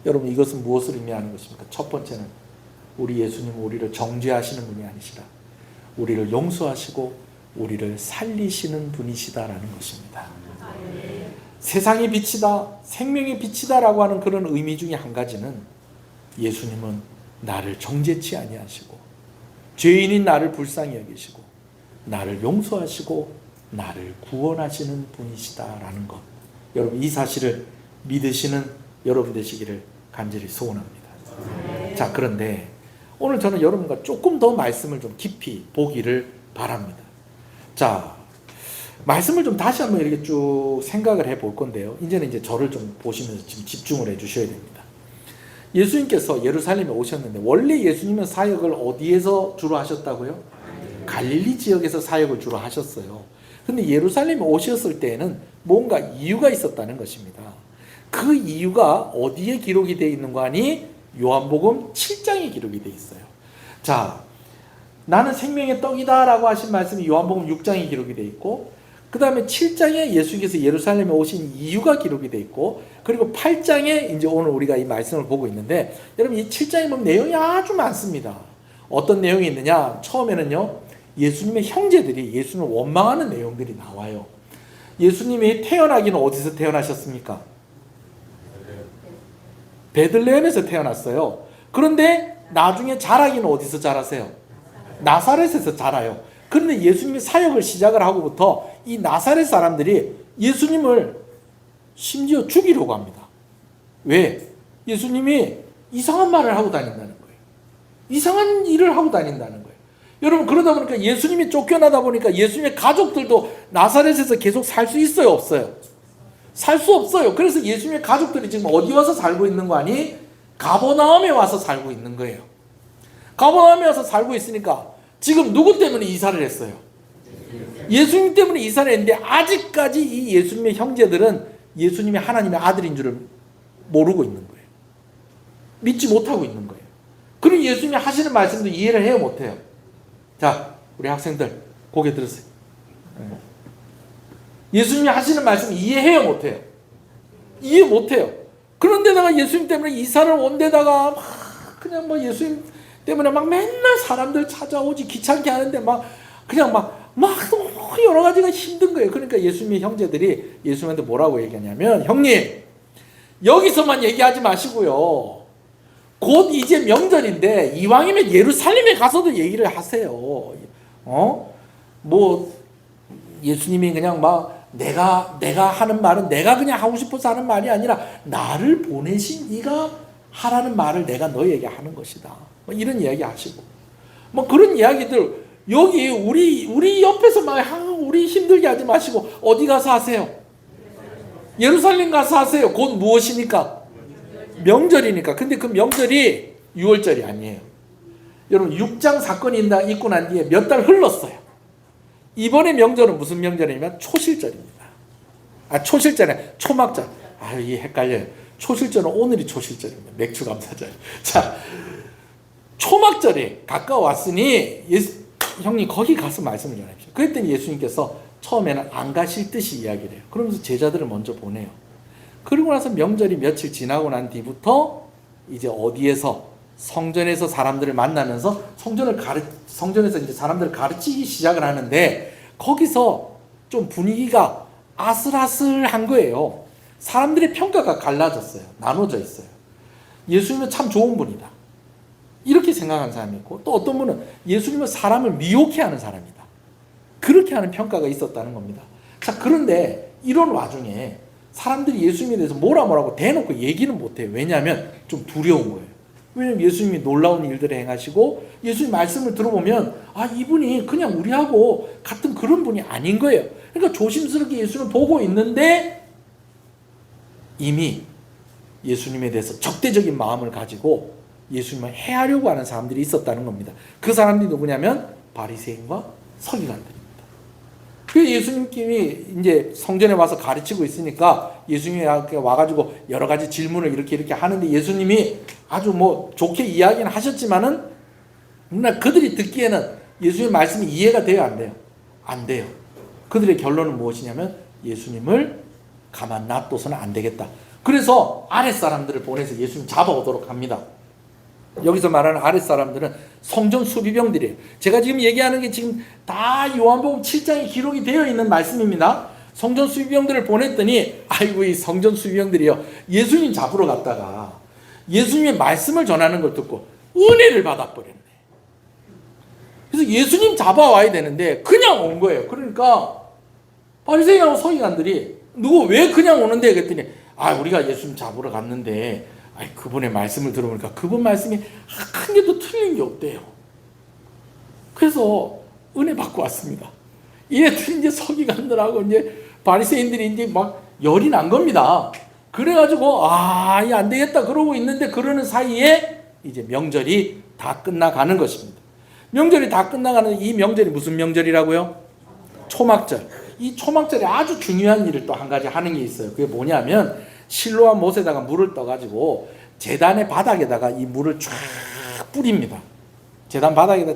여러분, 이것은 무엇을 의미하는 것입니까? 첫 번째는 우리 예수님은 우리를 정죄하시는 분이 아니시라, 우리를 용서하시고 우리를 살리시는 분이시다라는 것입니다. 세상의 빛이다, 생명의 빛이다 라고 하는 그런 의미 중에 한 가지는 예수님은 나를 정죄치 아니하시고 죄인인 나를 불쌍히 여기시고 나를 용서하시고 나를 구원하시는 분이시다라는 것. 여러분, 이 사실을 믿으시는 여러분 되시기를 간절히 소원합니다. 자, 그런데 오늘 저는 여러분과 조금 더 말씀을 좀 깊이 보기를 바랍니다. 자, 말씀을 좀 다시 한번 이렇게 쭉 생각을 해볼 건데요. 이제 저를 좀 보시면서 지금 집중을 해 주셔야 됩니다. 예수님께서 예루살렘에 오셨는데 원래 예수님은 사역을 어디에서 주로 하셨다고요? 갈릴리 지역에서 사역을 주로 하셨어요. 근데 예루살렘에 오셨을 때에는 뭔가 이유가 있었다는 것입니다. 그 이유가 어디에 기록이 되어 있는 거 아니? 요한복음 7장에 기록이 되어 있어요. 자, 나는 생명의 떡이다 라고 하신 말씀이 요한복음 6장에 기록이 되어 있고, 그 다음에 7장에 예수께서 예루살렘에 오신 이유가 기록이 되어 있고, 그리고 8장에 이제 오늘 우리가 이 말씀을 보고 있는데, 여러분 이 7장에 보면 내용이 아주 많습니다. 어떤 내용이 있느냐? 처음에는요, 예수님의 형제들이 예수님을 원망하는 내용들이 나와요. 예수님이 태어나기는 어디서 태어나셨습니까? 베들레헴에서 태어났어요. 그런데 나중에 자라기는 어디서 자라세요? 나사렛에서 자라요. 그런데 예수님이 사역을 시작을 하고부터 이 나사렛 사람들이 예수님을 심지어 죽이려고 합니다. 왜? 예수님이 이상한 말을 하고 다닌다는 거예요. 이상한 일을 하고 다닌다는 거예요. 여러분, 그러다 보니까 예수님이 쫓겨나다 보니까 예수님의 가족들도 나사렛에서 계속 살 수 있어요, 없어요? 살 수 없어요. 그래서 예수님의 가족들이 지금 어디 와서 살고 있는 거 아니? 가버나움에 와서 살고 있는 거예요. 가버나움에 와서 살고 있으니까 지금 누구 때문에 이사를 했어요? 예수님 때문에 이사를 했는데 아직까지 이 예수님의 형제들은 예수님이 하나님의 아들인 줄을 모르고 있는 거예요. 믿지 못하고 있는 거예요. 그럼 예수님이 하시는 말씀도 이해를 해요, 못해요? 자, 우리 학생들 고개 들으세요. 예수님이 하시는 말씀 이해해요, 못해요? 이해 못해요. 그런데다가 예수님 때문에 이사를 온 데다가 막 그냥 뭐 예수님 때문에 막 맨날 사람들 찾아오지 귀찮게 하는데 막 그냥 막 여러 가지가 힘든 거예요. 그러니까 예수님의 형제들이 예수님한테 뭐라고 얘기하냐면, 형님 여기서만 얘기하지 마시고요, 곧 이제 명절인데 이왕이면 예루살렘에 가서도 얘기를 하세요. 뭐 예수님이 그냥 막 내가 하는 말은 내가 그냥 하고 싶어서 하는 말이 아니라 나를 보내신 네가 하라는 말을 내가 너에게 하는 것이다. 뭐 이런 이야기 하시고, 뭐 그런 이야기들 여기 우리 옆에서 막 우리 힘들게 하지 마시고 어디 가서 하세요? 예루살렘 가서 하세요. 곧 무엇이니까? 명절이니까. 근데 그 명절이 6월절이 아니에요. 여러분 6장 사건이 있고 난 뒤에 몇 달 흘렀어요. 이번에 명절은 무슨 명절이냐면 초실절입니다. 초실절이 초막절. 이 헷갈려요. 초실절은 오늘이 초실절입니다. 맥주 감사절. 자, 초막절이 가까워왔으니 형님 거기 가서 말씀을 전합시다. 그랬더니 예수님께서 처음에는 안 가실 듯이 이야기를 해요. 그러면서 제자들을 먼저 보내요. 그리고 나서 명절이 며칠 지나고 난 뒤부터 이제 어디에서 성전에서 사람들을 만나면서 성전에서 이제 사람들을 가르치기 시작을 하는데 거기서 좀 분위기가 아슬아슬한 거예요. 사람들의 평가가 갈라졌어요. 나눠져 있어요. 예수님은 참 좋은 분이다. 이렇게 생각하는 사람이 있고 또 어떤 분은 예수님은 사람을 미혹해하는 사람이다. 그렇게 하는 평가가 있었다는 겁니다. 자, 그런데 이런 와중에 사람들이 예수님에 대해서 뭐라고 대놓고 얘기는 못해요. 왜냐하면 좀 두려운 거예요. 왜냐하면 예수님이 놀라운 일들을 행하시고 예수님 말씀을 들어보면 이분이 그냥 우리하고 같은 그런 분이 아닌 거예요. 그러니까 조심스럽게 예수님을 보고 있는데 이미 예수님에 대해서 적대적인 마음을 가지고 예수님을 해하려고 하는 사람들이 있었다는 겁니다. 그 사람들이 누구냐면 바리새인과 서기관들입니다. 그 예수님이 이제 성전에 와서 가르치고 있으니까 예수님이 와가지고 여러 가지 질문을 이렇게 하는데 예수님이 아주 뭐 좋게 이야기는 하셨지만은 그들이 듣기에는 예수님의 말씀이 이해가 돼요, 안 돼요? 안 돼요. 그들의 결론은 무엇이냐면 예수님을 가만 놔둬서는 안 되겠다. 그래서 아랫사람들을 보내서 예수님 잡아오도록 합니다. 여기서 말하는 아랫사람들은 성전 수비병들이에요. 제가 지금 얘기하는 게 지금 다 요한복음 7장에 기록이 되어 있는 말씀입니다. 성전 수비병들을 보냈더니 이 성전 수비병들이요, 예수님 잡으러 갔다가 예수님의 말씀을 전하는 걸 듣고 은혜를 받아버렸네. 그래서 예수님 잡아와야 되는데 그냥 온 거예요. 그러니까 바리새인하고 서기관들이 누구 왜 그냥 오는데 그랬더니 우리가 예수님 잡으러 갔는데 그분의 말씀을 들어보니까 그분 말씀이 한 개도 틀린 게 없대요. 그래서 은혜 받고 왔습니다. 이랬더니 이제 서기관들하고 이제 바리새인들이 이제 막 열이 난 겁니다. 그래가지고 이게 안 되겠다 그러고 있는데 그러는 사이에 이제 명절이 다 끝나가는 것입니다. 명절이 다 끝나가는 이 명절이 무슨 명절이라고요? 초막절. 이 초막절에 아주 중요한 일을 또 한 가지 하는 게 있어요. 그게 뭐냐면 실로암 못에다가 물을 떠가지고 제단의 바닥에다가 이 물을 쫙 뿌립니다. 제단 바닥에다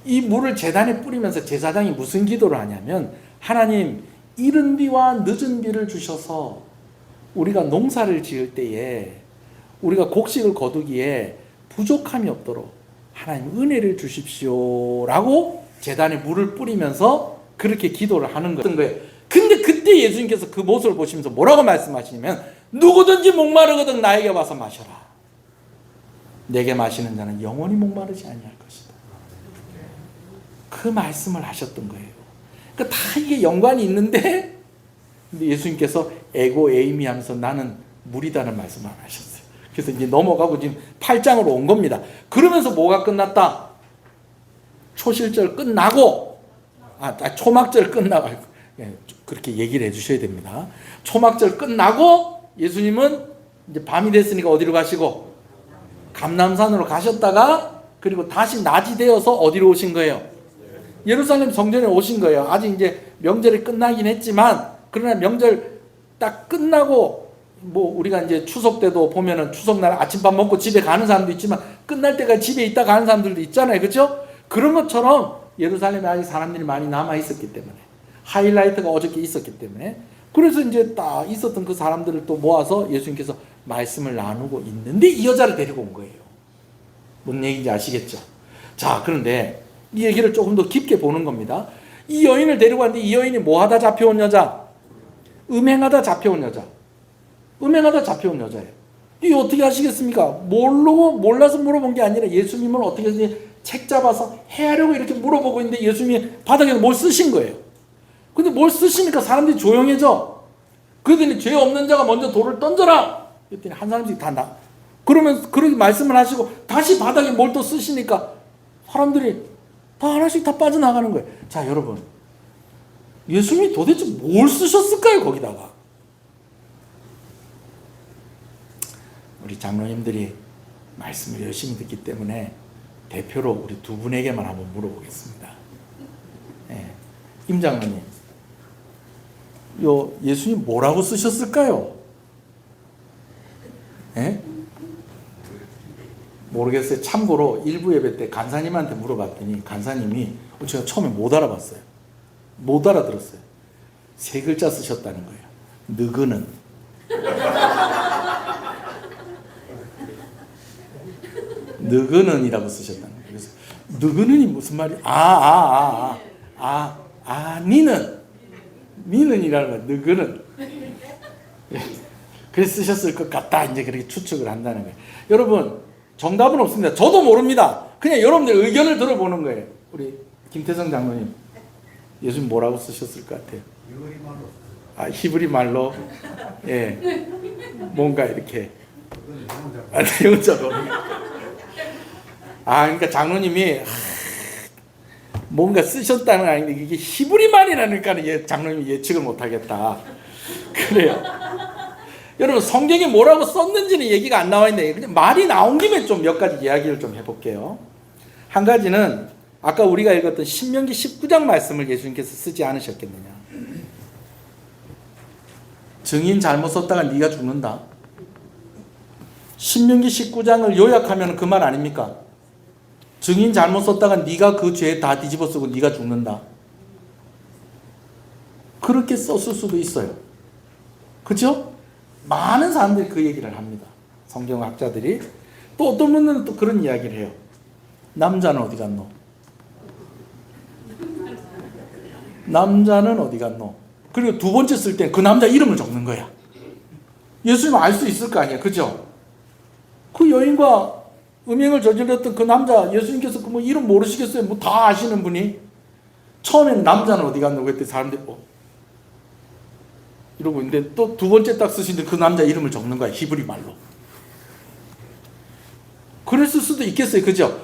이 물을 제단에 뿌리면서 제사장이 무슨 기도를 하냐면 하나님 이른 비와 늦은 비를 주셔서 우리가 농사를 지을 때에 우리가 곡식을 거두기에 부족함이 없도록 하나님 은혜를 주십시오 라고 제단에 물을 뿌리면서 그렇게 기도를 하는 거예요. 근데 그때 예수님께서 그 모습을 보시면서 뭐라고 말씀하시냐면 누구든지 목마르거든 나에게 와서 마셔라. 내게 마시는 자는 영원히 목마르지 아니할 것이다. 그 말씀을 하셨던 거예요. 그러니까 다 이게 연관이 있는데 근데 예수님께서 에고 에이미 하면서 나는 물이다는 말씀을 안 하셨어요. 그래서 이제 넘어가고 지금 8장으로 온 겁니다. 그러면서 뭐가 끝났다? 초실절 끝나고 초막절 끝나고 그렇게 얘기를 해주셔야 됩니다. 초막절 끝나고 예수님은 이제 밤이 됐으니까 어디로 가시고 감람산으로 가셨다가 그리고 다시 낮이 되어서 어디로 오신 거예요? 예루살렘 성전에 오신 거예요. 아직 이제 명절이 끝나긴 했지만 그러나 명절 딱 끝나고 뭐 우리가 이제 추석 때도 보면은 추석날 아침밥 먹고 집에 가는 사람도 있지만 끝날 때까지 집에 있다 가는 사람들도 있잖아요. 그렇죠? 그런 것처럼 예루살렘에 아직 사람들이 많이 남아 있었기 때문에 하이라이트가 어저께 있었기 때문에 그래서 이제 딱 있었던 그 사람들을 또 모아서 예수님께서 말씀을 나누고 있는데 이 여자를 데리고 온 거예요. 뭔 얘기인지 아시겠죠? 자, 그런데 이 얘기를 조금 더 깊게 보는 겁니다. 이 여인을 데리고 왔는데 이 여인이 뭐 하다 잡혀온 여자? 음행하다 잡혀온 여자. 음행하다 잡혀온 여자예요. 이게 어떻게 하시겠습니까? 몰라서 물어본 게 아니라 예수님을 어떻게 해서 책 잡아서 해하려고 이렇게 물어보고 있는데 예수님이 바닥에서 뭘 쓰신 거예요. 근데 뭘 쓰시니까 사람들이 조용해져. 그러더니 죄 없는 자가 먼저 돌을 던져라. 그랬더니 한 사람씩 그러면 그렇게 말씀을 하시고 다시 바닥에 뭘 또 쓰시니까 사람들이 다 하나씩 다 빠져나가는 거예요. 자, 여러분, 예수님이 도대체 뭘 쓰셨을까요, 거기다가? 우리 장로님들이 말씀을 열심히 듣기 때문에 대표로 우리 두 분에게만 한번 물어보겠습니다. 예. 임 장로님, 예수님 뭐라고 쓰셨을까요? 예? 모르겠어요. 참고로 일부 예배 때 간사님한테 물어봤더니 간사님이 제가 처음에 못 알아봤어요. 못 알아들었어요. 세 글자 쓰셨다는 거예요. 느그는. 느그는이라고 쓰셨다는 거예요. 그래서 느그는이 무슨 말이? 니는이라는 거예요. 느그는. 그래서 쓰셨을 것 같다. 이제 그렇게 추측을 한다는 거예요. 여러분, 정답은 없습니다. 저도 모릅니다. 그냥 여러분들 의견을 들어보는 거예요. 우리 김태성 장로님, 예수님 뭐라고 쓰셨을 것 같아요? 히브리 말로. 예, 뭔가 이렇게. 내용적으로. 그러니까 장로님이 뭔가 쓰셨다는 거 아닌데 이게 히브리 말이라니까 장로님이 예측을 못하겠다. 그래요. 여러분, 성경에 뭐라고 썼는지는 얘기가 안 나와 있는데 그냥 말이 나온 김에 좀 몇 가지 이야기를 좀 해볼게요. 한 가지는 아까 우리가 읽었던 신명기 19장 말씀을 예수님께서 쓰지 않으셨겠느냐. 증인 잘못 썼다가 네가 죽는다. 신명기 19장을 요약하면 그 말 아닙니까? 증인 잘못 썼다가 네가 그 죄 다 뒤집어 쓰고 네가 죽는다. 그렇게 썼을 수도 있어요. 그렇죠? 많은 사람들이 그 얘기를 합니다. 성경학자들이. 또 어떤 분들은 또 그런 이야기를 해요. 남자는 어디 갔노? 남자는 어디 갔노? 그리고 두 번째 쓸 땐 그 남자 이름을 적는 거야. 예수님 알 수 있을 거 아니야. 그죠? 그 여인과 음행을 저질렀던 그 남자, 예수님께서 그 뭐 이름 모르시겠어요? 뭐 다 아시는 분이. 처음에는 남자는 어디 갔노? 그랬더니 사람들이 이러고 있는데 또 두 번째 딱 쓰시는데 그 남자 이름을 적는 거야. 히브리 말로. 그랬을 수도 있겠어요. 그죠?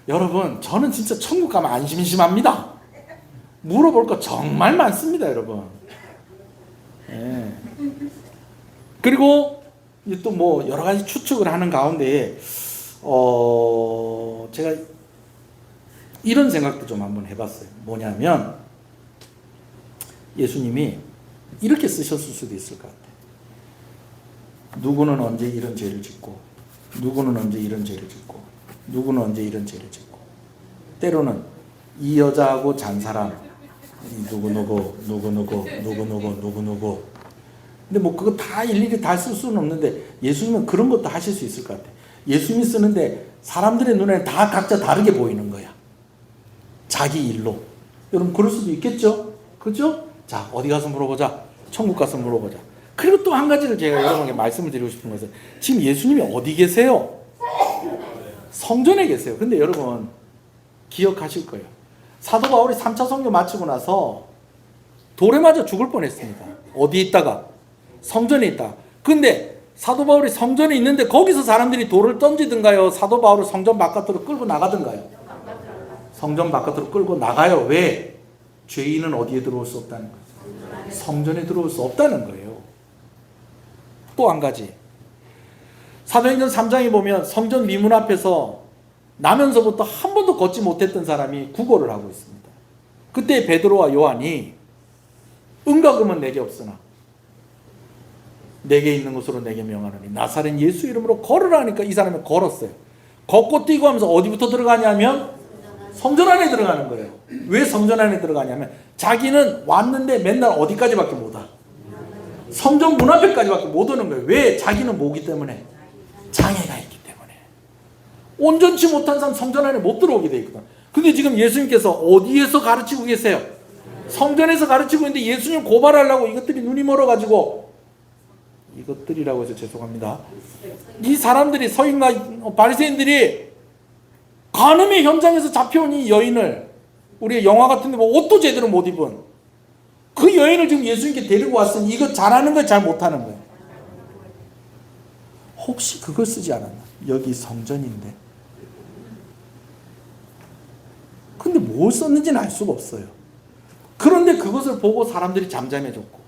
여러분, 저는 진짜 천국 가면 안심심합니다. 물어볼 거 정말 많습니다, 여러분. 예. 그리고 또 뭐 여러 가지 추측을 하는 가운데 제가 이런 생각도 좀 한번 해봤어요. 뭐냐면 예수님이 이렇게 쓰셨을 수도 있을 것 같아요. 누구는 언제 이런 죄를 짓고, 누구는 언제 이런 죄를 짓고, 누구는 언제 이런 죄를 짓고, 때로는 이 여자하고 잔 사람 누구누구 근데 뭐 그거 다 일일이 다 쓸 수는 없는데 예수님은 그런 것도 하실 수 있을 것 같아요. 예수님이 쓰는데 사람들의 눈에는 다 각자 다르게 보이는 거야. 자기 일로. 여러분, 그럴 수도 있겠죠? 그죠? 자, 어디 가서 물어보자. 천국 가서 물어보자. 그리고 또 한 가지를 제가 여러분에게 말씀을 드리고 싶은 것은 지금 예수님이 어디 계세요? 성전에 계세요. 근데 여러분 기억하실 거예요. 사도 바울이 3차 선교 마치고 나서 돌에 맞아 죽을 뻔했습니다. 어디 있다가? 성전에 있다. 근데 사도 바울이 성전에 있는데 거기서 사람들이 돌을 던지든가요? 사도 바울을 성전 바깥으로 끌고 나가든가요? 성전 바깥으로 끌고 나가요. 왜? 죄인은 어디에 들어올 수 없다는 거예요. 성전에 들어올 수 없다는 거예요. 또 한 가지. 사도행전 3장에 보면 성전 미문 앞에서 나면서부터 한 번도 걷지 못했던 사람이 구걸을 하고 있습니다. 그때 베드로와 요한이 은과 금은 내게 없으나 내게 있는 것으로 내게 명하노니 나사렛 예수 이름으로 걸으라 하니까 이 사람이 걸었어요. 걷고 뛰고 하면서 어디부터 들어가냐면 성전 안에 들어가는 거예요. 왜 성전 안에 들어가냐면 자기는 왔는데 맨날 어디까지밖에 못 와. 성전 문 앞에까지밖에 못 오는 거예요. 왜? 자기는 뭐기 때문에? 장애가 있기 때문에. 온전치 못한 사람 성전 안에 못 들어오게 돼 있거든. 근데 지금 예수님께서 어디에서 가르치고 계세요? 성전에서 가르치고 있는데 예수님 고발하려고 이것들이 눈이 멀어가지고, 이것들이라고 해서 죄송합니다. 이 사람들이 서인과 바리새인들이 간음의 현장에서 잡혀온 이 여인을, 우리 영화 같은데 뭐 옷도 제대로 못 입은 그 여인을 지금 예수님께 데리고 왔으니 이거 잘하는 거예요, 잘 못하는 거예요? 혹시 그걸 쓰지 않았나? 여기 성전인데. 근데 뭘 썼는지는 알 수가 없어요. 그런데 그것을 보고 사람들이 잠잠해졌고,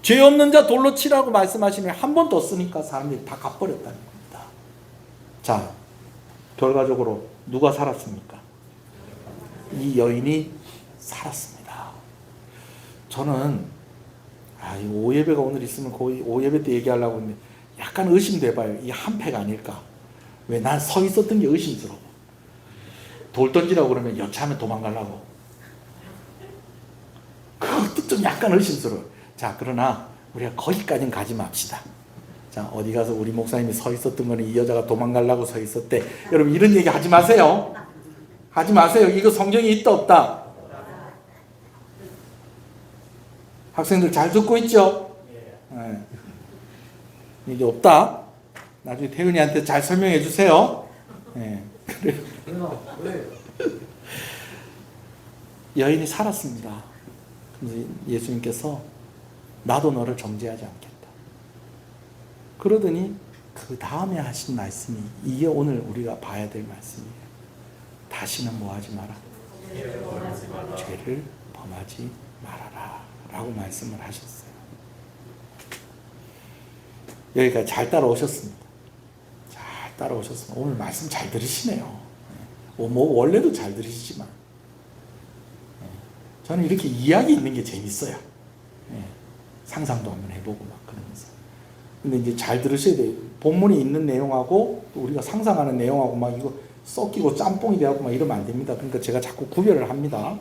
죄 없는 자 돌로 치라고 말씀하시면 한 번 더 쓰니까 사람들이 다 갚버렸다는 겁니다. 자, 결과적으로 누가 살았습니까? 이 여인이 살았습니다. 저는 이 오예배가 오늘 있으면 거의 오예배 때 얘기하려고 했는데 약간 의심돼봐요. 이 한패가 아닐까? 왜? 난 서 있었던 게 의심스러워. 돌 던지라고 그러면 여차하면 도망가려고. 그것도 좀 약간 의심스러워. 자, 그러나 우리가 거기까지는 가지 맙시다. 자, 어디 가서 우리 목사님이 서 있었던 거는 이 여자가 도망가려고 서 있었대. 여러분, 이런 얘기 하지 마세요. 하지 마세요. 이거 성경에 있다 없다? 학생들 잘 듣고 있죠? 네. 이게 없다. 나중에 태은이한테 잘 설명해 주세요. 네. 그래요. 여인이 살았습니다. 그래서 예수님께서 나도 너를 정죄하지 않겠다. 그러더니 그 다음에 하신 말씀이 이게 오늘 우리가 봐야 될 말씀이에요. 다시는 뭐하지 마라. 죄를 범하지 말아라 라고 말씀을 하셨어요. 여기까지 잘 따라오셨습니다. 잘 따라오셨습니다. 오늘 말씀 잘 들으시네요. 뭐 원래도 잘 들으시지만 저는 이렇게 이야기 있는 게 재밌어요. 상상도 한번 해보고 막 그러면서. 근데 이제 잘 들으셔야 돼요. 본문이 있는 내용하고 또 우리가 상상하는 내용하고 막 이거 섞이고 짬뽕이 되고 막 이러면 안 됩니다. 그러니까 제가 자꾸 구별을 합니다.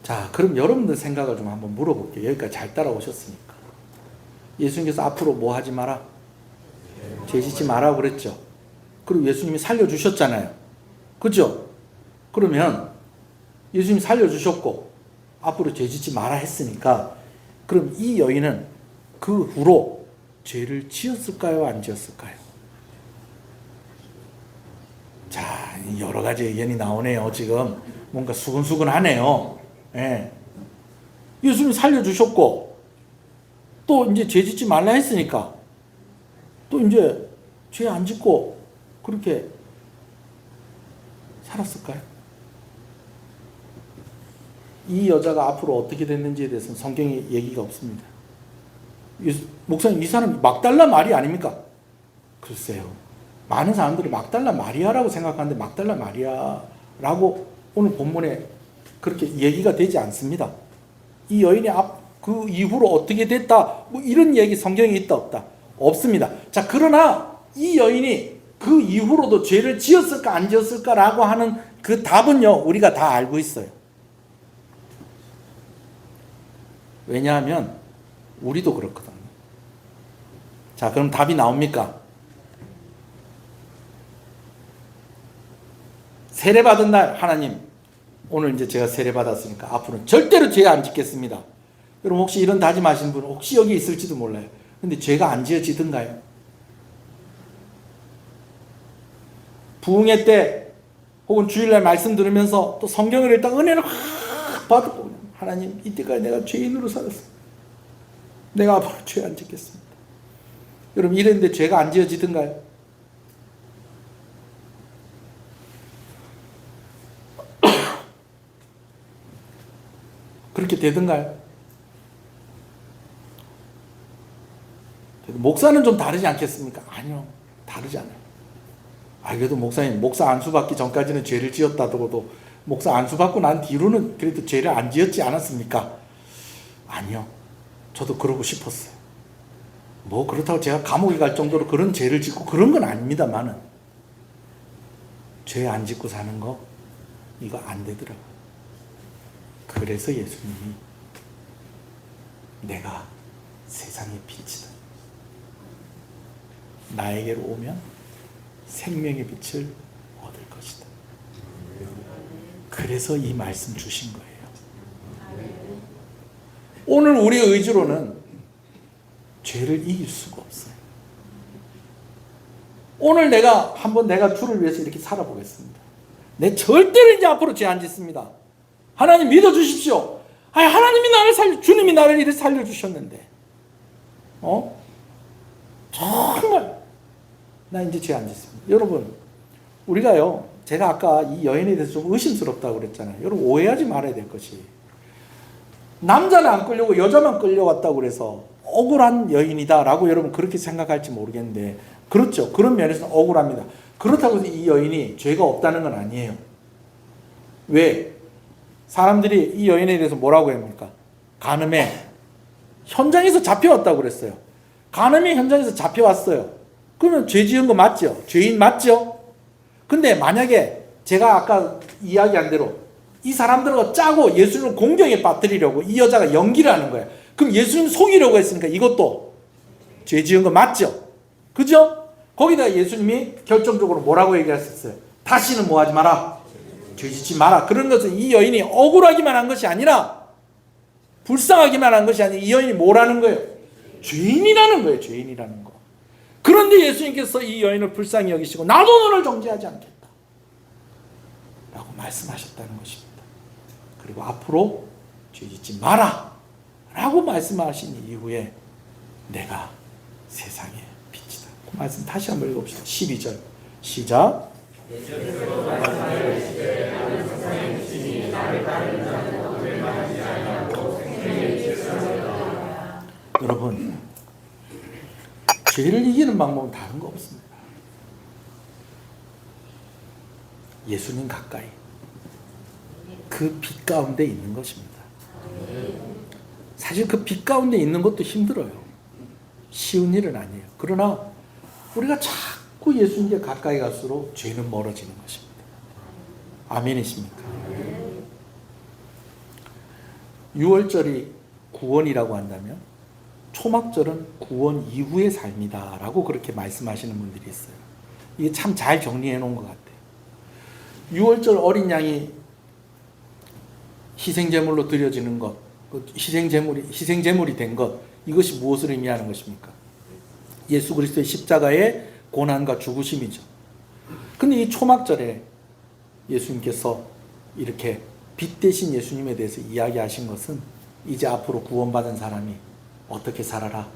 자, 그럼 여러분들 생각을 좀 한번 물어볼게요. 여기까지 잘 따라오셨으니까. 예수님께서 앞으로 뭐 하지 마라? 죄 짓지 마라 그랬죠. 그리고 예수님이 살려주셨잖아요. 그죠? 그러면 예수님이 살려주셨고 앞으로 죄 짓지 마라 했으니까 그럼 이 여인은 그 후로 죄를 지었을까요? 안 지었을까요? 자, 여러 가지 의견이 나오네요. 지금 뭔가 수근수근하네요. 예. 예수님이 살려주셨고 또 이제 죄 짓지 말라 했으니까 또 이제 죄 안 짓고 그렇게 살았을까요? 이 여자가 앞으로 어떻게 됐는지에 대해서는 성경에 얘기가 없습니다. 목사님, 이 사람이 막달라 마리 아닙니까? 글쎄요. 많은 사람들이 막달라 마리아라고 생각하는데 막달라 마리아라고 오늘 본문에 그렇게 얘기가 되지 않습니다. 이 여인이 그 이후로 어떻게 됐다 뭐 이런 얘기 성경에 있다 없다? 없습니다. 자, 그러나 이 여인이 그 이후로도 죄를 지었을까 안 지었을까라고 하는 그 답은요 우리가 다 알고 있어요. 왜냐하면 우리도 그렇거든요. 자, 그럼 답이 나옵니까? 세례받은 날 하나님 오늘 이제 제가 세례받았으니까 앞으로는 절대로 죄 안 짓겠습니다. 여러분 혹시 이런 다짐하시는 분 혹시 여기 있을지도 몰라요. 근데 죄가 안 지어지던가요? 부흥회 때 혹은 주일날 말씀 들으면서 또 성경을 읽다 은혜를 확 받고 하나님 이때까지 내가 죄인으로 살았습니다. 내가 앞으로 죄 안 짓겠습니다. 여러분 이랬는데 죄가 안 지어지던가요? 그렇게 되던가요? 목사는 좀 다르지 않겠습니까? 아니요, 다르지 않아요. 그래도 목사님, 목사 안수 받기 전까지는 죄를 지었다더라도 목사 안수 받고 난 뒤로는 그래도 죄를 안 지었지 않았습니까? 아니요, 저도 그러고 싶었어요. 뭐 그렇다고 제가 감옥에 갈 정도로 그런 죄를 짓고 그런 건 아닙니다만은 죄 안 짓고 사는 거 이거 안 되더라고요. 그래서 예수님이 내가 세상의 빛이다. 나에게로 오면 생명의 빛을 얻을 것이다. 그래서 이 말씀 주신 거예요. 오늘 우리의 의지로는 죄를 이길 수가 없어요. 오늘 내가 한번 내가 주를 위해서 이렇게 살아보겠습니다. 내 절대로 이제 앞으로 죄 안 짓습니다. 하나님 믿어주십시오. 하나님이 나를 주님이 나를 이렇게 살려주셨는데 정말 나 이제 죄 안 짓습니다. 여러분 우리가요 제가 아까 이 여인에 대해서 좀 의심스럽다고 그랬잖아요. 여러분 오해하지 말아야 될 것이, 남자는 안 끌려고 여자만 끌려왔다고 그래서 억울한 여인이다라고 여러분 그렇게 생각할지 모르겠는데, 그렇죠. 그런 면에서는 억울합니다. 그렇다고 해서 이 여인이 죄가 없다는 건 아니에요. 왜? 사람들이 이 여인에 대해서 뭐라고 합니까? 간음에 현장에서 잡혀왔다고 그랬어요. 간음의 현장에서 잡혀왔어요. 그러면 죄 지은 거 맞죠? 죄인 맞죠? 근데 만약에 제가 아까 이야기한 대로 이 사람들과 짜고 예수님을 공경에 빠뜨리려고 이 여자가 연기를 하는 거예요. 그럼 예수님 속이려고 했으니까 이것도 죄 지은 거 맞죠? 그죠? 거기다가 예수님이 결정적으로 뭐라고 얘기하셨어요? 다시는 뭐 하지 마라? 죄 짓지 마라. 그런 것은 이 여인이 억울하기만 한 것이 아니라, 불쌍하기만 한 것이 아니라 이 여인이 뭐라는 거예요? 죄인이라는 거예요. 죄인이라는 거. 그런데 예수님께서 이 여인을 불쌍히 여기시고 나도 너를 정죄하지 않겠다 라고 말씀하셨다는 것입니다. 그리고 앞으로 죄 짓지 마라 라고 말씀하신 이후에 내가 세상의 빛이다. 그 말씀 다시 한번 읽어봅시다. 12절 시작. 여러분, 죄를 이기는 방법은 다른 거 없습니다. 예수님 가까이, 그 빛 가운데 있는 것입니다. 사실 그 빛 가운데 있는 것도 힘들어요. 쉬운 일은 아니에요. 그러나 우리가 자꾸 예수님께 가까이 갈수록 죄는 멀어지는 것입니다. 아멘이십니까? 6월절이 구원이라고 한다면 초막절은 구원 이후의 삶이다 라고 그렇게 말씀하시는 분들이 있어요. 이게 참 잘 정리해 놓은 것 같아요. 6월절 어린 양이 희생제물로 드려지는 것, 희생제물이 된 것, 이것이 무엇을 의미하는 것입니까? 예수 그리스도의 십자가의 고난과 죽으심이죠. 근데 이 초막절에 예수님께서 이렇게 빛 대신 예수님에 대해서 이야기하신 것은 이제 앞으로 구원받은 사람이 어떻게 살아라?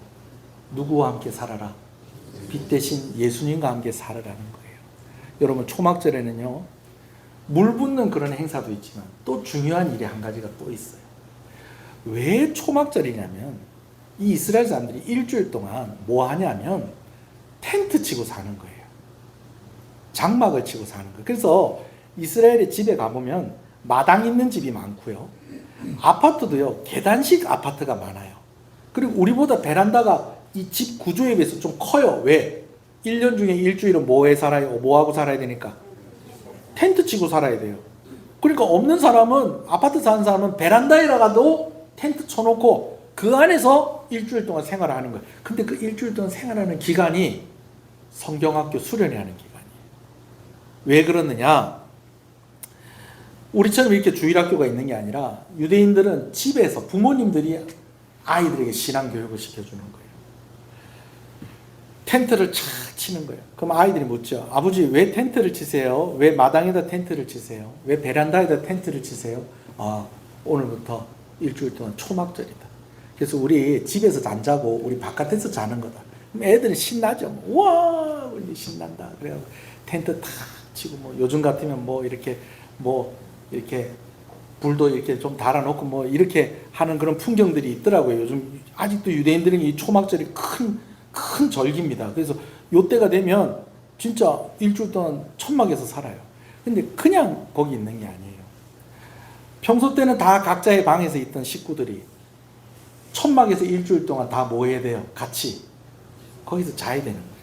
누구와 함께 살아라? 빛 대신 예수님과 함께 살아라는 거예요. 여러분, 초막절에는요, 물 붓는 그런 행사도 있지만 또 중요한 일이 한 가지가 또 있어요. 왜 초막절이냐면 이 이스라엘 사람들이 일주일 동안 뭐 하냐면 텐트 치고 사는 거예요. 장막을 치고 사는 거예요. 그래서 이스라엘의 집에 가보면 마당 있는 집이 많고요. 아파트도요, 계단식 아파트가 많아요. 그리고 우리보다 베란다가 이 집 구조에 비해서 좀 커요. 왜? 1년 중에 일주일은 뭐해 살아요? 뭐하고 살아야 되니까? 텐트 치고 살아야 돼요. 그러니까 없는 사람은, 아파트 사는 사람은 베란다에다가도 텐트 쳐놓고 그 안에서 일주일 동안 생활을 하는 거예요. 근데 그 일주일 동안 생활하는 기간이 성경학교 수련회 하는 기간이에요. 왜 그러느냐? 우리처럼 이렇게 주일학교가 있는 게 아니라 유대인들은 집에서 부모님들이 아이들에게 신앙교육을 시켜주는 거예요. 텐트를 착 치는 거예요. 그럼 아이들이 묻죠. 아버지, 왜 텐트를 치세요? 왜 마당에다 텐트를 치세요? 왜 베란다에다 텐트를 치세요? 아, 오늘부터 일주일 동안 초막절이다. 그래서 우리 집에서 안 자고 우리 바깥에서 자는 거다. 그럼 애들은 신나죠. 와, 우리 신난다. 그래서 텐트 탁 치고, 뭐 요즘 같으면 뭐 이렇게 불도 이렇게 좀 달아놓고 뭐 이렇게 하는 그런 풍경들이 있더라고요. 요즘 아직도 유대인들은 이 초막절이 큰 절기입니다. 그래서 요때가 되면 진짜 일주일 동안 천막에서 살아요. 근데 그냥 거기 있는 게 아니에요. 평소 때는 다 각자의 방에서 있던 식구들이 천막에서 일주일 동안 다 뭐 해야 돼요? 같이 거기서 자야 되는 거예요.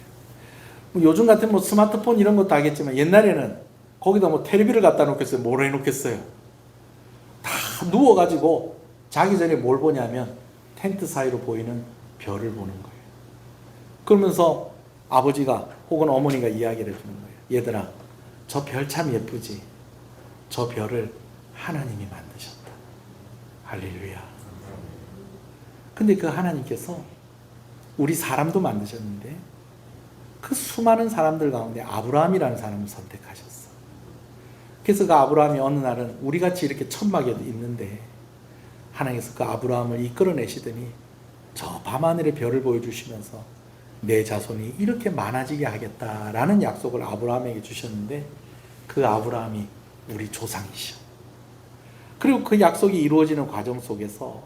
뭐 요즘 같은 뭐 스마트폰 이런 것도 하겠지만 옛날에는 거기다 뭐 텔레비를 갖다 놓겠어요? 뭘 해놓겠어요? 다 누워가지고 자기 전에 뭘 보냐면 텐트 사이로 보이는 별을 보는 거예요. 그러면서 아버지가 혹은 어머니가 이야기를 해주는 거예요. 얘들아, 저 별 참 예쁘지? 저 별을 하나님이 만드셨다. 할렐루야. 근데 그 하나님께서 우리 사람도 만드셨는데 그 수많은 사람들 가운데 아브라함이라는 사람을 선택하셨어. 그래서 그 아브라함이 어느 날은 우리같이 이렇게 천막에 있는데 하나님께서 그 아브라함을 이끌어내시더니 저 밤하늘의 별을 보여주시면서 내 자손이 이렇게 많아지게 하겠다라는 약속을 아브라함에게 주셨는데 그 아브라함이 우리 조상이셔. 그리고 그 약속이 이루어지는 과정 속에서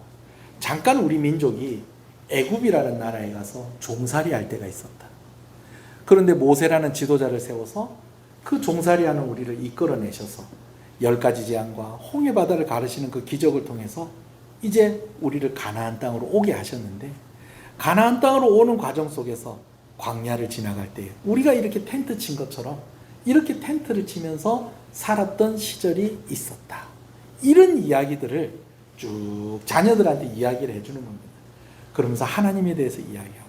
잠깐 우리 민족이 애굽이라는 나라에 가서 종살이할 때가 있었다. 그런데 모세라는 지도자를 세워서 그 종살이하는 우리를 이끌어내셔서 10가지 재앙과 홍해 바다를 가르시는 그 기적을 통해서 이제 우리를 가나안 땅으로 오게 하셨는데, 가나안 땅으로 오는 과정 속에서 광야를 지나갈 때 우리가 이렇게 텐트 친 것처럼 이렇게 텐트를 치면서 살았던 시절이 있었다. 이런 이야기들을 쭉 자녀들한테 이야기를 해주는 겁니다. 그러면서 하나님에 대해서 이야기하고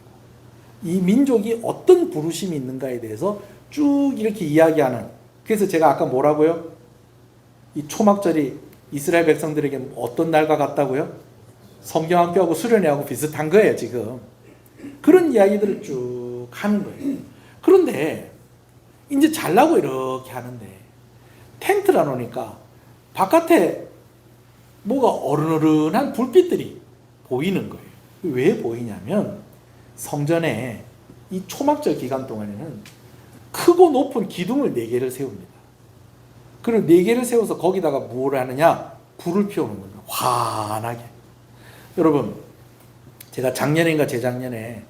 이 민족이 어떤 부르심이 있는가에 대해서 쭉 이렇게 이야기하는, 그래서 제가 아까 뭐라고요? 이 초막절이 이스라엘 백성들에게 어떤 날과 같다고요? 성경학교하고 수련회하고 비슷한 거예요 지금. 그런 이야기들을 쭉 하는 거예요. 그런데 이제 잘라고 이렇게 하는데 텐트라 놓으니까 바깥에 뭐가 어른어른한 불빛들이 보이는 거예요. 왜 보이냐면 성전에 이 초막절 기간 동안에는 크고 높은 기둥을 4개를 세웁니다. 그리고 4개를 세워서 거기다가 뭘 하느냐? 불을 피우는 겁니다. 환하게. 여러분, 제가 작년인가 재작년에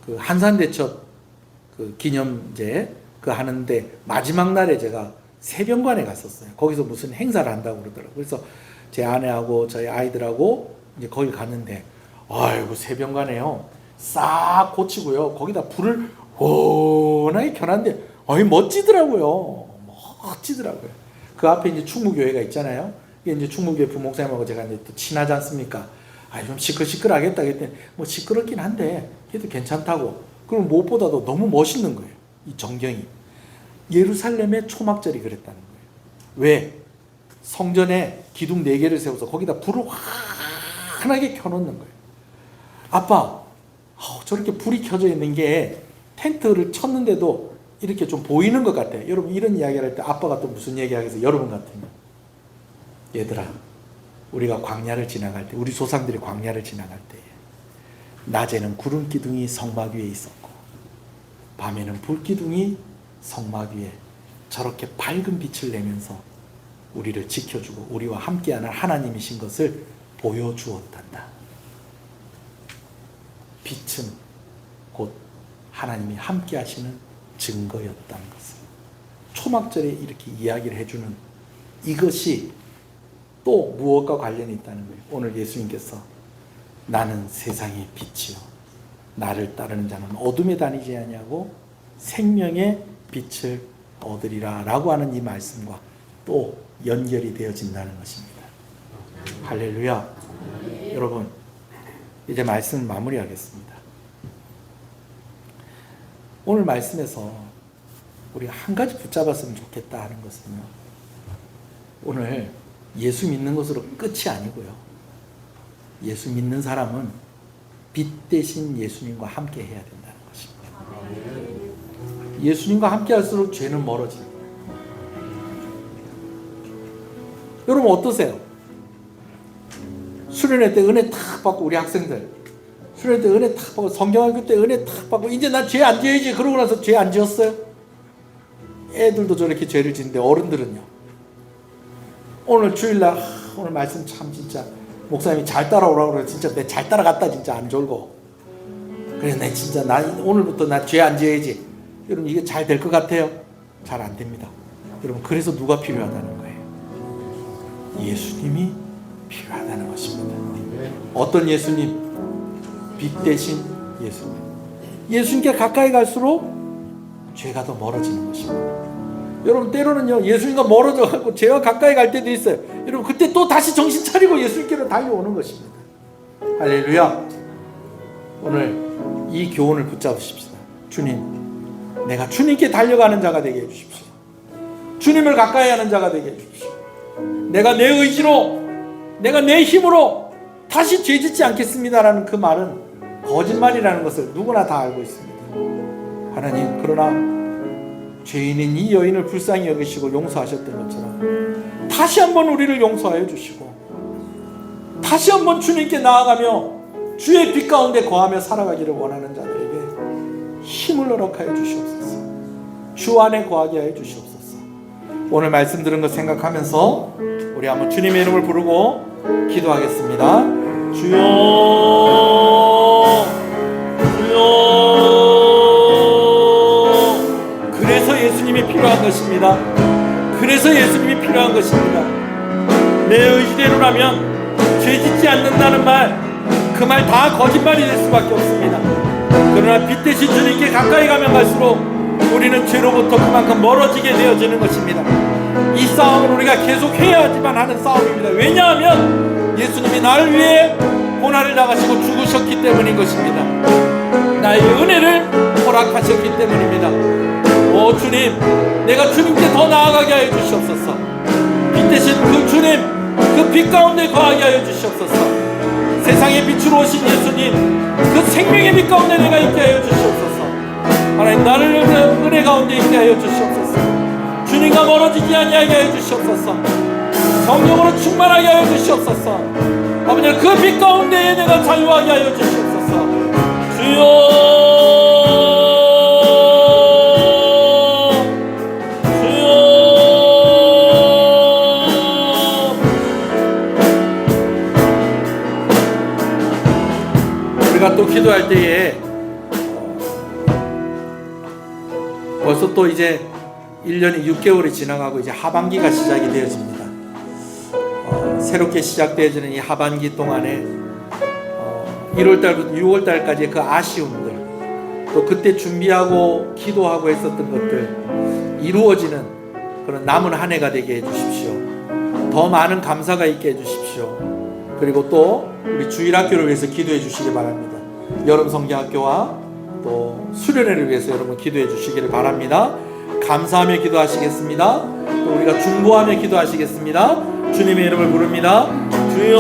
그 한산대첩 그 기념제 그 하는데 마지막 날에 제가 세병관에 갔었어요. 거기서 무슨 행사를 한다고 그러더라고요. 그래서 제 아내하고 저희 아이들하고 이제 거기 갔는데, 아이고 세병관에요 싹 고치고요, 거기다 불을 워낙에 켜놨는데 멋지더라고요. 멋지더라고요. 그 앞에 이제 충무교회가 있잖아요. 이게 이제 충무교회 부목사님하고 제가 이제 또 친하지 않습니까? 좀 시끌시끌하겠다 그랬더니 뭐 시끄럽긴 한데 그래도 괜찮다고. 그럼 무엇보다도 너무 멋있는 거예요. 이 전경이. 예루살렘의 초막절이 그랬다는 거예요. 왜? 성전에 기둥 4개를 세워서 거기다 불을 환하게 켜놓는 거예요. 아빠, 저렇게 불이 켜져 있는 게 텐트를 쳤는데도 이렇게 좀 보이는 것 같아요. 여러분, 이런 이야기를 할 때 아빠가 또 무슨 얘기 하겠어요? 여러분 같으면, 얘들아, 우리가 광야를 지나갈 때, 우리 조상들이 광야를 지나갈 때 낮에는 구름 기둥이 성막 위에 있었고 밤에는 불 기둥이 성막 위에 저렇게 밝은 빛을 내면서 우리를 지켜주고 우리와 함께하는 하나님이신 것을 보여주었단다. 빛은 곧 하나님이 함께하시는 증거였다는 것을 초막절에 이렇게 이야기를 해주는 이것이 또 무엇과 관련이 있다는 거예요. 오늘 예수님께서 나는 세상의 빛이요 나를 따르는 자는 어둠에 다니지 아니하고 생명의 빛을 얻으리라 라고 하는 이 말씀과 또 연결이 되어진다는 것입니다. 할렐루야. 여러분, 이제 말씀 마무리하겠습니다. 오늘 말씀에서 우리가 한 가지 붙잡았으면 좋겠다 하는 것은요, 오늘 예수 믿는 것으로 끝이 아니고요, 예수 믿는 사람은 빛 대신 예수님과 함께 해야 된다는 것입니다. 예수님과 함께 할수록 죄는 멀어집니다. 여러분 어떠세요? 수련회 때 은혜 탁 받고, 우리 학생들 수련회 때 은혜 탁 받고, 성경학교 때 은혜 탁 받고, 이제 난 죄 안 지어야지 그러고 나서 죄 안 지었어요? 애들도 저렇게 죄를 짓는데 어른들은요? 오늘 주일날 오늘 말씀 참 진짜 목사님이 잘 따라오라고 그래. 진짜 내 잘 따라갔다 진짜 안 졸고. 그래 내 진짜 나 오늘부터 나 죄 안 지어야지. 여러분 이게 잘 될 것 같아요? 잘 안 됩니다. 여러분 그래서 누가 필요하다는 거예요? 예수님이 필요하다는 것입니다. 어떤 예수님? 빛 대신 예수님. 예수님께 가까이 갈수록 죄가 더 멀어지는 것입니다. 여러분 때로는요 예수님과 멀어져가지고 죄와 가까이 갈 때도 있어요. 여러분 그때 또 다시 정신 차리고 예수님께로 달려오는 것입니다. 할렐루야. 오늘 이 교훈을 붙잡으십시다. 주님, 내가 주님께 달려가는 자가 되게 해주십시오. 주님을 가까이 하는 자가 되게 해주십시오. 내가 내 의지로, 내가 내 힘으로 다시 죄짓지 않겠습니다라는 그 말은 거짓말이라는 것을 누구나 다 알고 있습니다. 하나님, 그러나 죄인인 이 여인을 불쌍히 여기시고 용서하셨던 것처럼 다시 한번 우리를 용서하여 주시고 다시 한번 주님께 나아가며 주의 빛 가운데 거하며 살아가기를 원하는 자들에게 힘을 허락하여 주시옵소서. 주 안에 거하게 하여 주시옵소서. 오늘 말씀 들은 거 생각하면서 우리 한번 주님의 이름을 부르고 기도하겠습니다. 주여, 주여. 그래서 예수님이 필요한 것입니다. 그래서 예수님이 필요한 것입니다. 내 의지대로라면 죄 짓지 않는다는 말, 그 말 다 거짓말이 될 수밖에 없습니다. 그러나 빛 대신 주님께 가까이 가면 갈수록 우리는 죄로부터 그만큼 멀어지게 되어지는 것입니다. 이 싸움은 우리가 계속 해야지만 하는 싸움입니다. 왜냐하면 예수님이 나를 위해 고난을 당하시고 죽으셨기 때문인 것입니다. 나의 은혜를 허락하셨기 때문입니다. 오 주님, 내가 주님께 더 나아가게 하여 주시옵소서. 빛 대신 그 주님, 그 빛 가운데 거하게 하여 주시옵소서. 세상의 빛으로 오신 예수님, 그 생명의 빛 가운데 내가 있게 하여 주시옵소서. 하나님, 나를 은혜 가운데 있게 하여 주시옵소서. 주님과 멀어지지 아니하게 하여 주시옵소서. 성령으로 충만하게 하여 주시옵소서. 아버지, 그 빛 가운데에 내가 자유하게 하여 주시옵소서. 주여, 우리가 또 기도할 때에 벌써 또 이제 1년이 6개월이 지나가고 이제 하반기가 시작이 되어집니다. 새롭게 시작되어지는 이 하반기 동안에 1월달부터 6월달까지의 그 아쉬움들, 또 그때 준비하고 기도하고 했었던 것들 이루어지는 그런 남은 한 해가 되게 해주십시오. 더 많은 감사가 있게 해주십시오. 그리고 또 우리 주일학교를 위해서 기도해 주시기 바랍니다. 여름 성경학교와 또 수련회를 위해서 여러분 기도해 주시기를 바랍니다. 감사하며 기도하시겠습니다. 또 우리가 중보하며 기도하시겠습니다. 주님의 이름을 부릅니다. 주여,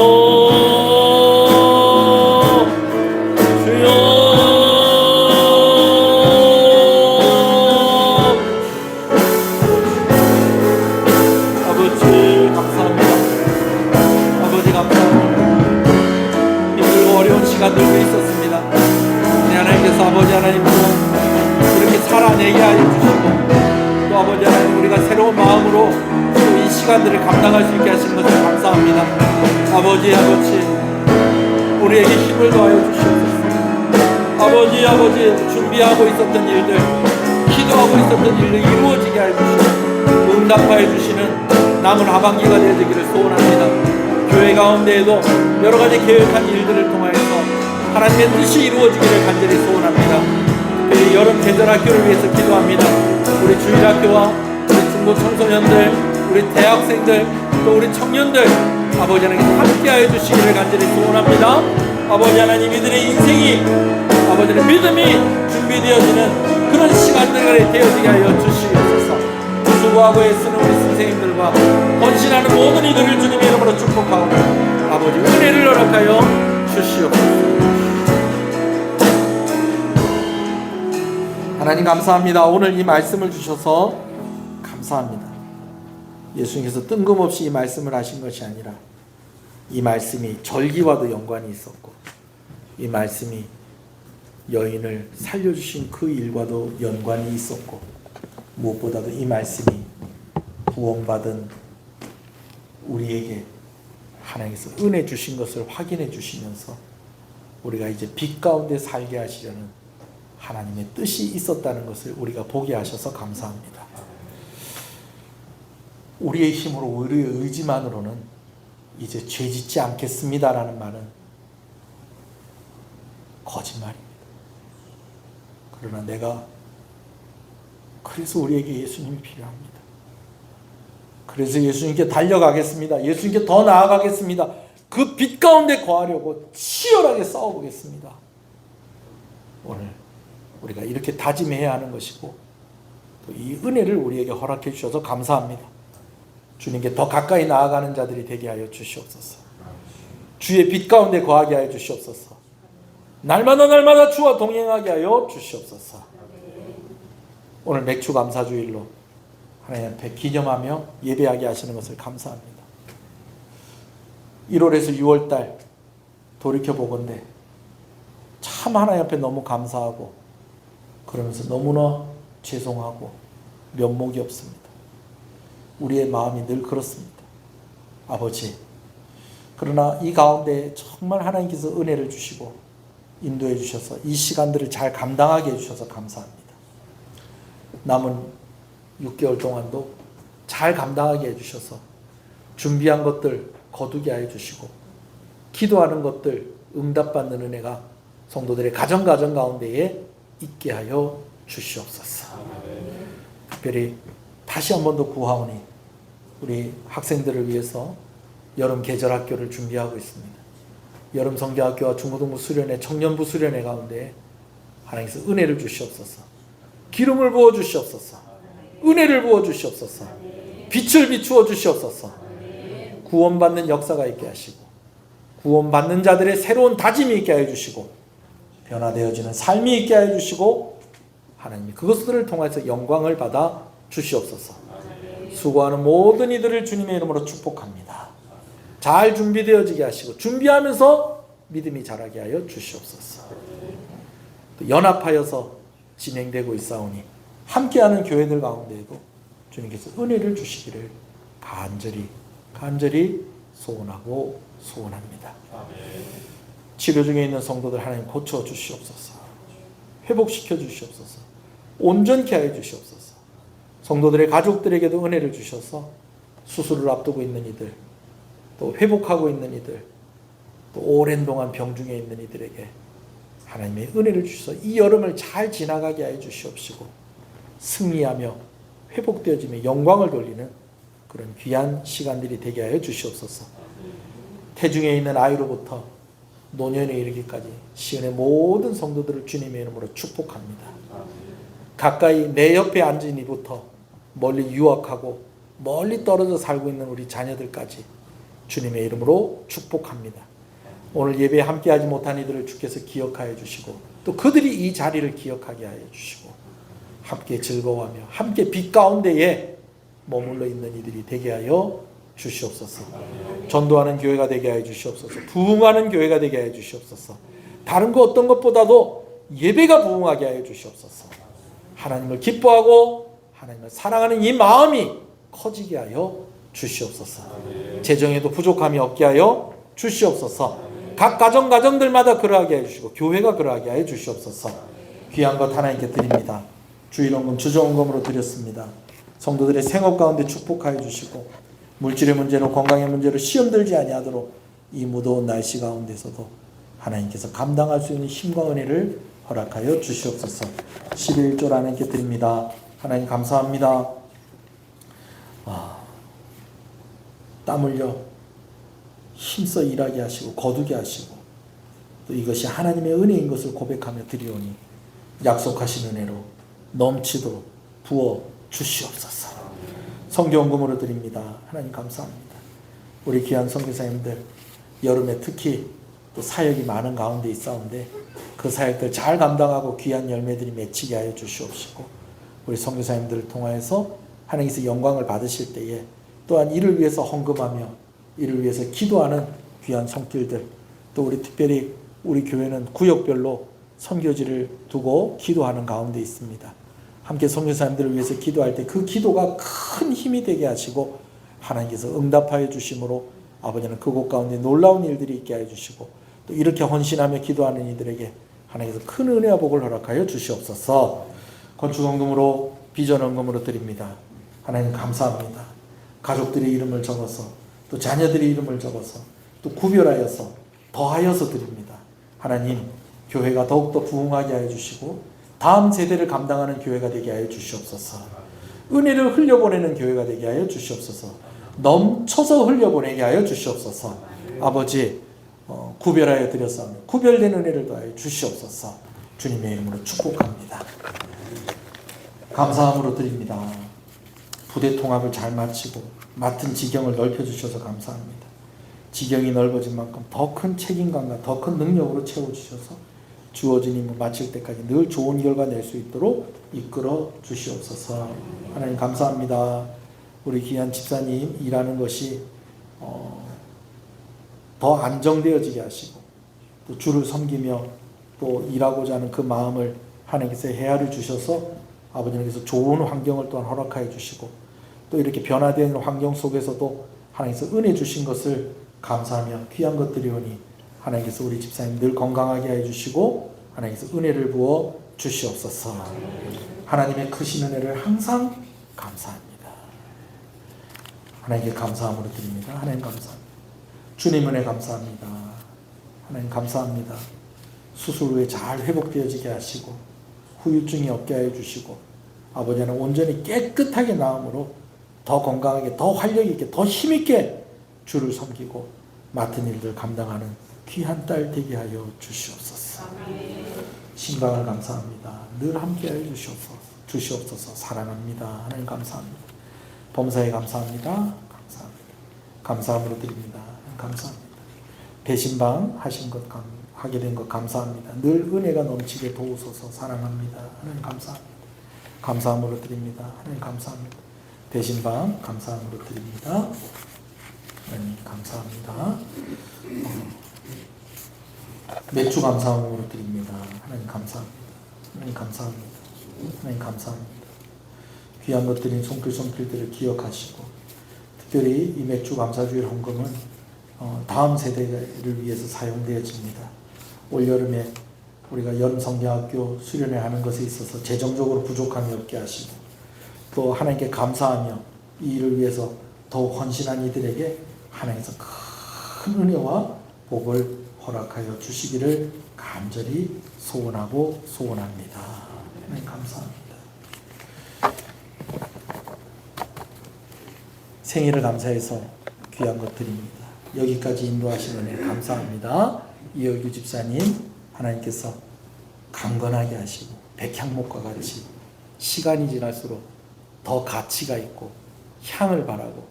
주여. 아버지 감사합니다. 아버지 감사합니다. 힘들고 어려운 시간들도 있었습니다. 우리 하나님께서 아버지 하나님으로 이렇게 살아내게 하여 주시고, 또 아버지 하나님 우리가 새로운 마음으로 또 이 시간들을 감당할 수 있게 하시는 것을 감사합니다. 아버지 우리에게 힘을 더하여 주시옵소서. 아버지 준비하고 있었던 일들, 기도하고 있었던 일들 이루어지게 하여 주시고 응답하여 주시는 남은 하반기가 되어지기를 소원합니다. 교회 가운데에도 여러 가지 계획한 일들을 통하여서 하나님의 뜻이 이루어지기를 간절히 소원합니다. 특별히 여름 계절학교를 위해서 기도합니다. 우리 주일학교와 우리 중고 청소년들, 우리 대학생들, 또 우리 청년들 아버지 하나님 함께하여 주시기를 간절히 소원합니다. 아버지 하나님 이들의 인생이 아버지 하나님 믿음이 준비되어지는 그런 시간들이 되어지게 하여 주시옵소서. 수고하고 애쓰는 우리 선생님들과 헌신하는 모든 이들을 주님의 이름으로 축복하고 아버지 은혜를 허락하여 주시옵소서. 하나님 감사합니다. 오늘 이 말씀을 주셔서 감사합니다. 예수님께서 뜬금없이 이 말씀을 하신 것이 아니라 이 말씀이 절기와도 연관이 있었고, 이 말씀이 여인을 살려주신 그 일과도 연관이 있었고, 무엇보다도 이 말씀이 구원받은 우리에게 하나님께서 은혜 주신 것을 확인해 주시면서 우리가 이제 빛 가운데 살게 하시려는 하나님의 뜻이 있었다는 것을 우리가 보게 하셔서 감사합니다. 우리의 힘으로, 우리의 의지만으로는 이제 죄 짓지 않겠습니다라는 말은 거짓말입니다. 그러나 그래서 우리에게 예수님이 필요합니다. 그래서 예수님께 달려가겠습니다. 예수님께 더 나아가겠습니다. 그 빛 가운데 거하려고 치열하게 싸워보겠습니다. 오늘 우리가 이렇게 다짐해야 하는 것이고, 또 이 은혜를 우리에게 허락해 주셔서 감사합니다. 주님께 더 가까이 나아가는 자들이 되게 하여 주시옵소서. 주의 빛 가운데 거하게 하여 주시옵소서. 날마다 주와 동행하게 하여 주시옵소서. 오늘 맥주 감사주일로 하나님 앞에 기념하며 예배하게 하시는 것을 감사합니다. 1월에서 6월달 돌이켜보건대 참 하나님 앞에 너무 감사하고, 그러면서 너무나 죄송하고 면목이 없습니다. 우리의 마음이 늘 그렇습니다. 아버지, 그러나 이 가운데 정말 하나님께서 은혜를 주시고 인도해 주셔서 이 시간들을 잘 감당하게 해주셔서 감사합니다. 남은 6개월 동안도 잘 감당하게 해주셔서 준비한 것들 거두게 해주시고 기도하는 것들 응답받는 은혜가 성도들의 가정 가운데에 있게 하여 주시옵소서. 특별히 다시 한 번 더 구하오니 우리 학생들을 위해서 여름 계절학교를 준비하고 있습니다. 여름 성경학교와 중고등부 수련회, 청년부 수련회 가운데 하나님께서 은혜를 주시옵소서. 기름을 부어 주시옵소서. 은혜를 부어 주시옵소서. 빛을 비추어 주시옵소서. 구원받는 역사가 있게 하시고 구원받는 자들의 새로운 다짐이 있게 하여 주시고 변화되어지는 삶이 있게 하여 주시고 하나님이 그것들을 통해서 영광을 받아 주시옵소서. 수고하는 모든 이들을 주님의 이름으로 축복합니다. 잘 준비되어지게 하시고 준비하면서 믿음이 자라게 하여 주시옵소서. 또 연합하여서 진행되고 있사오니 함께하는 교회들 가운데에도 주님께서 은혜를 주시기를 간절히 소원하고 소원합니다. 치료 중에 있는 성도들 하나님 고쳐 주시옵소서. 회복시켜 주시옵소서. 온전케 하여 주시옵소서. 성도들의 가족들에게도 은혜를 주셔서 수술을 앞두고 있는 이들, 또 회복하고 있는 이들, 또 오랜 동안 병중에 있는 이들에게 하나님의 은혜를 주셔서 이 여름을 잘 지나가게 하여 주시옵시고 승리하며 회복되어지며 영광을 돌리는 그런 귀한 시간들이 되게 하여 주시옵소서. 태중에 있는 아이로부터 노년에 이르기까지 시온의 모든 성도들을 주님의 이름으로 축복합니다. 가까이 내 옆에 앉은 이부터 멀리 유학하고 멀리 떨어져 살고 있는 우리 자녀들까지 주님의 이름으로 축복합니다. 오늘 예배에 함께하지 못한 이들을 주께서 기억하여 주시고 또 그들이 이 자리를 기억하게 하여 주시고 함께 즐거워하며 함께 빛 가운데에 머물러 있는 이들이 되게 하여 주시옵소서. 전도하는 교회가 되게 하여 주시옵소서. 부흥하는 교회가 되게 하여 주시옵소서. 다른 것 어떤 것보다도 예배가 부흥하게 하여 주시옵소서. 하나님을 기뻐하고 하나님을 사랑하는 이 마음이 커지게 하여 주시옵소서. 재정에도 부족함이 없게 하여 주시옵소서. 각 가정들마다 그러하게 해주시고 교회가 그러하게 하여 주시옵소서. 귀한 것 하나님께 드립니다. 주일원금 주정원금으로 드렸습니다. 성도들의 생업 가운데 축복하여 주시고 물질의 문제로 건강의 문제로 시험 들지 아니하도록 이 무더운 날씨 가운데서도 하나님께서 감당할 수 있는 힘과 은혜를 허락하여 주시옵소서. 11조 하나님께 드립니다. 하나님 감사합니다. 땀 흘려 힘써 일하게 하시고 거두게 하시고 또 이것이 하나님의 은혜인 것을 고백하며 드리오니 약속하신 은혜로 넘치도록 부어 주시옵소서. 성경금으로 드립니다. 하나님 감사합니다. 우리 귀한 선교사님들 여름에 특히 또 사역이 많은 가운데 있사온데 그 사역들 잘 감당하고 귀한 열매들이 맺히게 하여 주시옵시고 우리 선교사님들을 통하여서 하나님께서 영광을 받으실 때에 또한 이를 위해서 헌금하며 이를 위해서 기도하는 귀한 손길들 또 우리 특별히 우리 교회는 구역별로 선교지를 두고 기도하는 가운데 있습니다. 함께 선교사님들을 위해서 기도할 때 그 기도가 큰 힘이 되게 하시고 하나님께서 응답하여 주심으로 아버지는 그곳 가운데 놀라운 일들이 있게 하여 주시고 또 이렇게 헌신하며 기도하는 이들에게 하나님께서 큰 은혜와 복을 허락하여 주시옵소서. 건축원금으로 비전원금으로 드립니다. 하나님 감사합니다. 가족들의 이름을 적어서 또 자녀들의 이름을 적어서 또 구별하여서 더하여서 드립니다. 하나님 교회가 더욱더 부흥하게 하여 주시고 다음 세대를 감당하는 교회가 되게 하여 주시옵소서. 은혜를 흘려보내는 교회가 되게 하여 주시옵소서. 넘쳐서 흘려보내게 하여 주시옵소서. 아버지 구별하여 드렸사오니 구별된 은혜를 더하여 주시옵소서. 주님의 이름으로 축복합니다. 감사함으로 드립니다. 부대 통합을 잘 마치고 맡은 지경을 넓혀주셔서 감사합니다. 지경이 넓어진 만큼 더 큰 책임감과 더 큰 능력으로 채워주셔서 주어진 임무 마칠 때까지 늘 좋은 결과 낼 수 있도록 이끌어 주시옵소서. 하나님 감사합니다. 우리 귀한 집사님 일하는 것이 더 안정되어지게 하시고 또 주를 섬기며 또 일하고자 하는 그 마음을 하나님께서 헤아려 주셔서 아버지께서 좋은 환경을 또한 허락하여 주시고 또 이렇게 변화된 환경 속에서도 하나님께서 은혜 주신 것을 감사하며 귀한 것들이오니 하나님께서 우리 집사님 늘 건강하게 해주시고 하나님께서 은혜를 부어 주시옵소서. 하나님의 크신 은혜를 항상 감사합니다. 하나님께 감사함으로 드립니다. 하나님 감사합니다. 주님 은혜 감사합니다. 하나님 감사합니다. 수술 후에 잘 회복되어지게 하시고 후유증이 없게 하여 주시고 아버지는 온전히 깨끗하게 나음으로 더 건강하게 더 활력 있게 더 힘있게 주를 섬기고 맡은 일들 감당하는 귀한 딸 되게 하여 주시옵소서. 신방을 감사합니다. 늘 함께 하여 주시옵소서. 사랑합니다. 하나님 감사합니다. 범사에 감사합니다. 감사합니다. 감사함으로 드립니다. 감사합니다. 배신방 하게 된 것 감사합니다. 늘 은혜가 넘치게 도우소서. 사랑합니다. 하나님 감사합니다. 감사함으로 드립니다. 하나님 감사합니다. 배신방 감사함으로 드립니다. 하나님 감사합니다. 매주 감사함으로 드립니다. 하나님 감사합니다. 하나님 감사합니다. 하나님 감사합니다. 귀한 것들인 손길들을 기억하시고 특별히 이 맥주 감사주일 헌금은 다음 세대를 위해서 사용되어집니다. 올여름에 우리가 여름 성경학교 수련회 하는 것에 있어서 재정적으로 부족함이 없게 하시고 또 하나님께 감사하며 이 일을 위해서 더욱 헌신한 이들에게 하나님께서 큰 은혜와 복을 허락하여 주시기를 간절히 소원하고 소원합니다. 하나님 감사합니다. 생일을 감사해서 귀한 것 드립니다. 여기까지 인도하신 은혜 감사합니다. 이혁규 집사님 하나님께서 강건하게 하시고 백향목과 같이 시간이 지날수록 더 가치가 있고 향을 바라고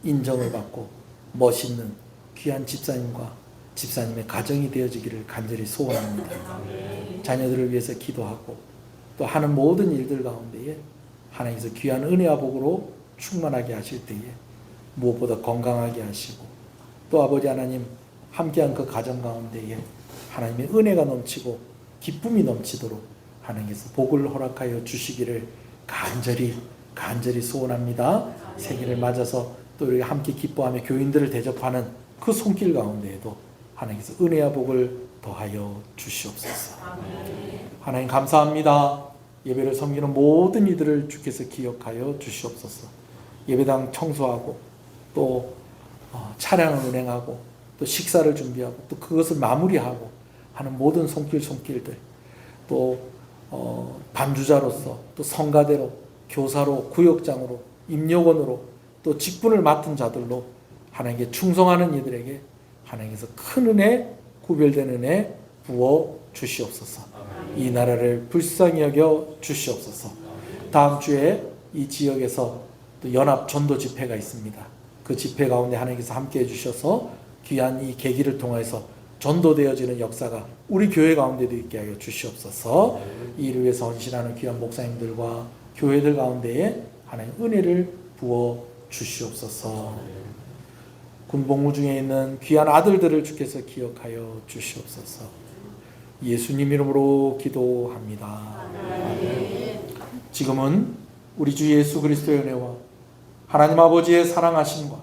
인정을 받고 멋있는 귀한 집사님과 집사님의 가정이 되어지기를 간절히 소원합니다. 자녀들을 위해서 기도하고 또 하는 모든 일들 가운데에 하나님께서 귀한 은혜와 복으로 충만하게 하실 때에 무엇보다 건강하게 하시고 또 아버지 하나님 함께한 그 가정 가운데에 하나님의 은혜가 넘치고 기쁨이 넘치도록 하나님께서 복을 허락하여 주시기를 간절히 소원합니다. 생일을 맞아서 또 우리가 함께 기뻐하며 교인들을 대접하는 그 손길 가운데에도 하나님께서 은혜와 복을 더하여 주시옵소서. 하나님 감사합니다. 예배를 섬기는 모든 이들을 주께서 기억하여 주시옵소서. 예배당 청소하고 또 차량을 운행하고 또 식사를 준비하고 또 그것을 마무리하고 하는 모든 손길들 또 반주자로서 또 성가대로 교사로 구역장으로 임력원으로 또 직분을 맡은 자들로 하나님께 충성하는 이들에게 하나님께서 큰 은혜 구별된 은혜 부어 주시옵소서. 이 나라를 불쌍히 여겨 주시옵소서. 다음 주에 이 지역에서 또 연합 전도 집회가 있습니다. 그 집회 가운데 하나님께서 함께 해주셔서 귀한 이 계기를 통해서 전도되어지는 역사가 우리 교회 가운데도 있게 하여 주시옵소서. 이 일을 위해서 헌신하는 귀한 목사님들과 교회들 가운데에 하나님 은혜를 부어 주시옵소서. 군복무 중에 있는 귀한 아들들을 주께서 기억하여 주시옵소서. 예수님 이름으로 기도합니다. 아멘. 지금은 우리 주 예수 그리스도의 은혜와 하나님 아버지의 사랑하심과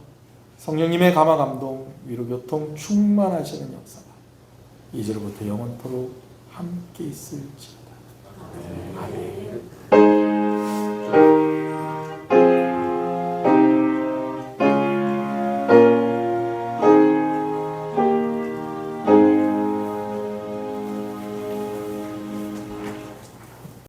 성령님의 감화 감동 위로 교통 충만하시는 역사가 이제로부터 영원토록 함께 있을지어다. 아멘.